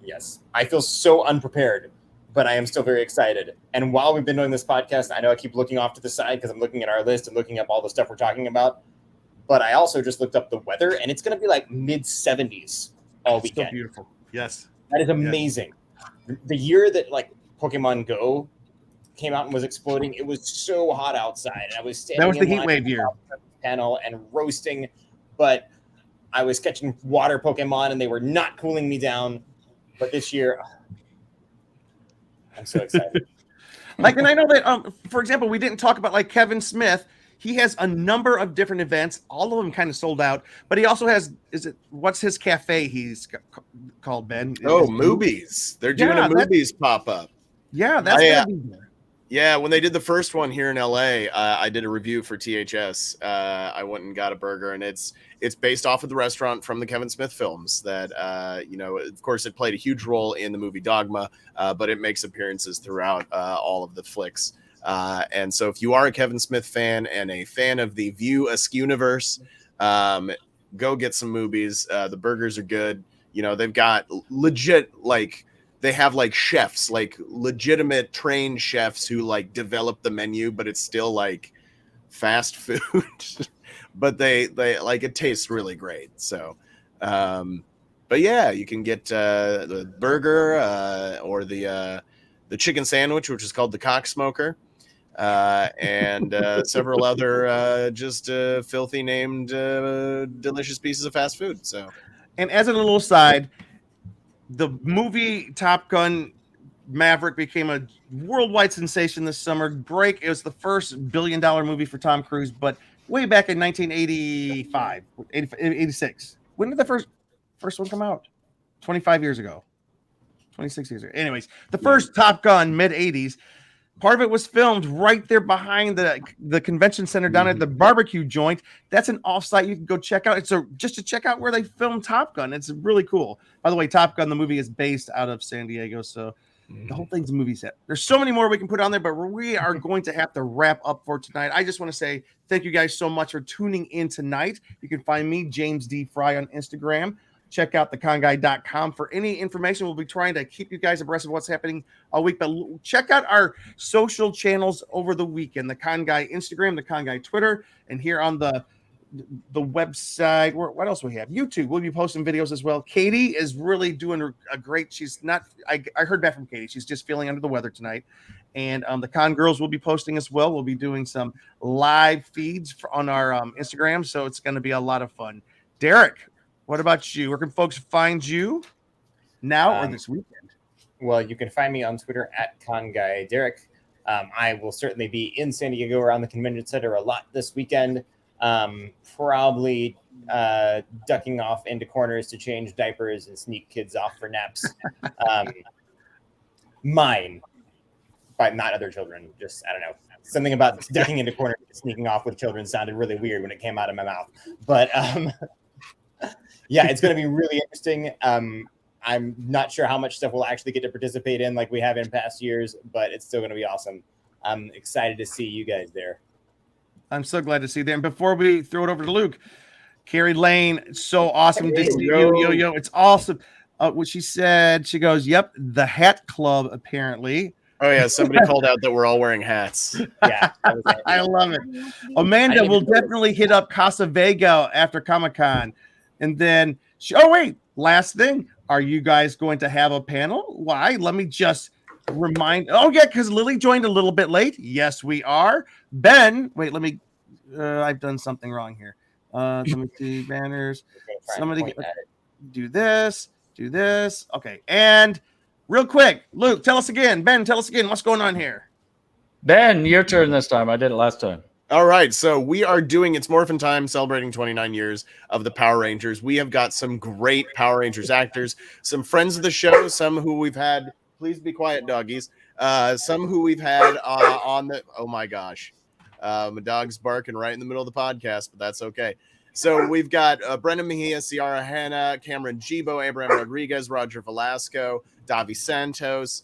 Yes, I feel so unprepared, but I am still very excited. And while we've been doing this podcast, I know I keep looking off to the side because I'm looking at our list and looking up all the stuff we're talking about. But I also just looked up the weather, and it's going to be like mid-70s all weekend. So beautiful. Yes. That is amazing. Yes. The year that like Pokemon Go came out and was exploding, it was so hot outside. And I was standing. That was the heat wave year. Panel and roasting, but I was catching water Pokemon, and they were not cooling me down. But this year, I'm so excited. And I know that, for example, we didn't talk about like Kevin Smith. He has a number of different events. All of them kind of sold out, but he also has, what's his cafe he's called, Ben? Movies. They're doing a Movies pop-up. Yeah, that's going to be there. Yeah, when they did the first one here in LA, I did a review for THS. I went and got a burger, and it's based off of the restaurant from the Kevin Smith films that, of course, it played a huge role in the movie Dogma, but it makes appearances throughout all of the flicks. And so if you are a Kevin Smith fan and a fan of the View Askew-universe, go get some movies. The burgers are good. They've got legit, they have chefs, legitimate trained chefs who develop the menu, but it's still fast food, but they it tastes really great. So, but yeah, you can get the burger or the chicken sandwich, which is called the Cock Smoker. And several other just filthy named delicious pieces of fast food. So, and as a little aside, the movie Top Gun Maverick became a worldwide sensation this summer. It was the first $1 billion movie for Tom Cruise, but way back in 1985, 86. When did the first one come out? 25 years ago. 26 years ago. Anyways, the first Top Gun, mid-80s. Part of it was filmed right there behind the convention center down at the barbecue joint. That's an offsite you can go check out. It's just to check out where they filmed Top Gun. It's really cool. By the way, Top Gun, the movie, is based out of San Diego. So The whole thing's a movie set. There's so many more we can put on there, but we are going to have to wrap up for tonight. I just want to say thank you guys so much for tuning in tonight. You can find me, James D. Fry, on Instagram. Check out theconguy.com for any information. We'll be trying to keep you guys abreast of what's happening all week, but check out our social channels over the weekend. The Con Guy Instagram, the Con Guy Twitter, and here on the website. What else we have? YouTube. We'll be posting videos as well. Katie is really doing a great. She's not. I heard back from Katie. She's just feeling under the weather tonight. And the Con Girls will be posting as well. We'll be doing some live feeds on our Instagram, so it's going to be a lot of fun. Derek, what about you? Where can folks find you now or this weekend? Well, you can find me on Twitter at ConGuyDerek. I will certainly be in San Diego around the convention center a lot this weekend. Probably ducking off into corners to change diapers and sneak kids off for naps. Mine, but not other children. Just, I don't know. Something about ducking into corners and sneaking off with children sounded really weird when it came out of my mouth. But yeah, it's going to be really interesting. I'm not sure how much stuff we'll actually get to participate in like we have in past years, but it's still going to be awesome. I'm excited to see you guys there. I'm so glad to see them. Before we throw it over to Luke, Carrie Lane, it's so awesome to see you. Yo, it's awesome. What she said, she goes, "Yep, the Hat Club apparently." Oh yeah, somebody called out that we're all wearing hats. Yeah, I love it. Amanda will definitely hit up Casa Vega after Comic-Con, and then last thing, are you guys going to have a panel? Why? Let me just remind. Oh yeah, because Lily joined a little bit late. Yes, we are. Ben, wait, let me. I've done something wrong here. Let me see banners. Somebody do this. Okay, and real quick, Luke, tell us again. Ben, tell us again what's going on here. Ben, your turn this time. I did it last time. All right, so we are doing It's Morphin' Time, celebrating 29 years of the Power Rangers. We have got some great Power Rangers actors, some friends of the show, some who we've had. Please be quiet, doggies. Some who we've had on the. Oh my gosh, my dog's barking right in the middle of the podcast, but that's okay. So we've got Brendan Mejia, Ciara Hanna, Cameron Gibo, Abraham Rodriguez, Roger Velasco, Davi Santos.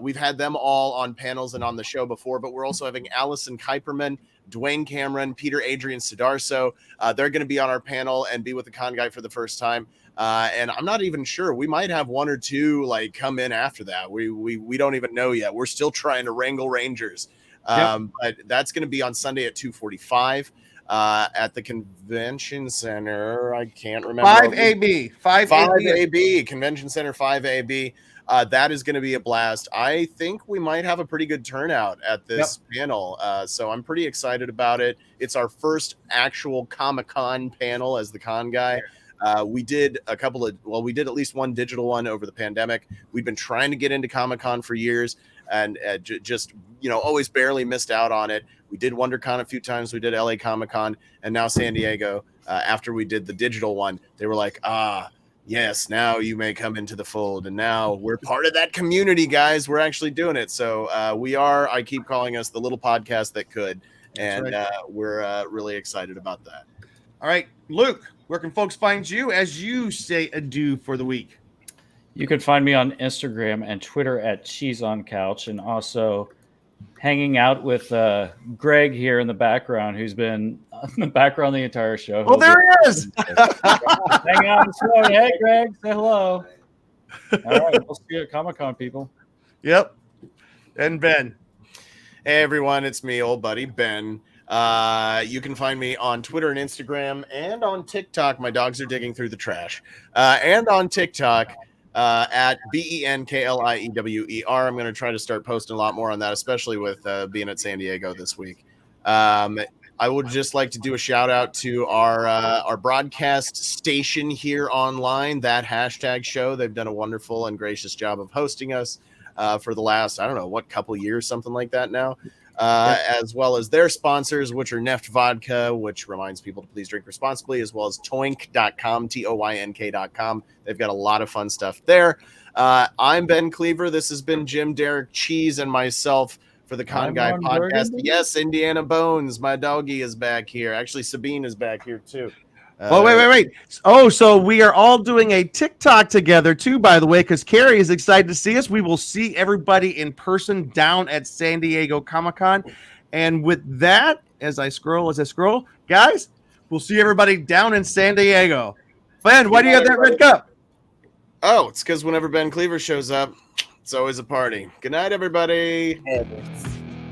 We've had them all on panels and on the show before, but we're also having Allison Kuiperman, Dwayne Cameron, Peter Adrian Sidarso. They're going to be on our panel and be with the Con Guy for the first time. And I'm not even sure. We might have one or two like come in after that. We don't even know yet. We're still trying to wrangle Rangers. But that's going to be on Sunday at 2:45 at the convention center. I can't remember. 5AB Convention Center 5AB. That is going to be a blast. I think we might have a pretty good turnout at this panel. So I'm pretty excited about it. It's our first actual Comic-Con panel as the Con Guy. We did we did at least one digital one over the pandemic. We've been trying to get into Comic-Con for years and just, always barely missed out on it. We did WonderCon a few times. We did LA Comic-Con and now San Diego. After we did the digital one, they were like, yes, now you may come into the fold. And now we're part of that community, guys. We're actually doing it. So I keep calling us the little podcast that could. And we're really excited about that. All right, Luke, where can folks find you as you say adieu for the week? You can find me on Instagram and Twitter at Cheese on Couch, and also hanging out with Greg here in the background, who's been in the background the entire show. Oh, there he is. Hang on the show. Hey, Greg, say hello. All right, we'll see you at Comic-Con, people. Yep. And Ben. Hey, everyone, it's me, old buddy, Ben. You can find me on Twitter and Instagram and on TikTok. My dogs are digging through the trash. And on TikTok at BENKLIEWER. I'm going to try to start posting a lot more on that, especially with being at San Diego this week. I would just like to do a shout out to our broadcast station here online, that hashtag show. They've done a wonderful and gracious job of hosting us for the last, couple years, something like that now. As well as their sponsors, which are Neft Vodka, which reminds people to please drink responsibly, as well as toynk.com, TOYNK.com. They've got a lot of fun stuff there. I'm Ben Cleaver. This has been Jim, Derek, Cheese, and myself for the Con Guy podcast. Yes, Indiana Bones, my doggy, is back here. Actually, Sabine is back here too. Oh, wait. Oh, so we are all doing a TikTok together too, by the way, because Carrie is excited to see us. We will see everybody in person down at San Diego Comic-Con. And with that, as I scroll, guys, we'll see everybody down in San Diego. Glenn, why do you have that red cup? Oh, it's because whenever Ben Cleaver shows up, it's always a party. Good night, everybody.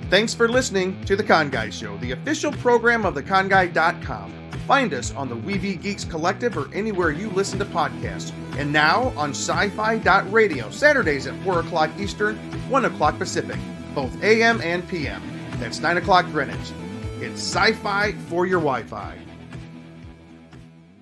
Thanks for listening to The Con Guy Show, the official program of theconguy.com. Find us on the Weeby Geeks Collective or anywhere you listen to podcasts. And now on sci-fi.radio, Saturdays at 4 o'clock Eastern, 1 o'clock Pacific, both AM and PM. That's 9 o'clock Greenwich. It's sci-fi for your Wi-Fi.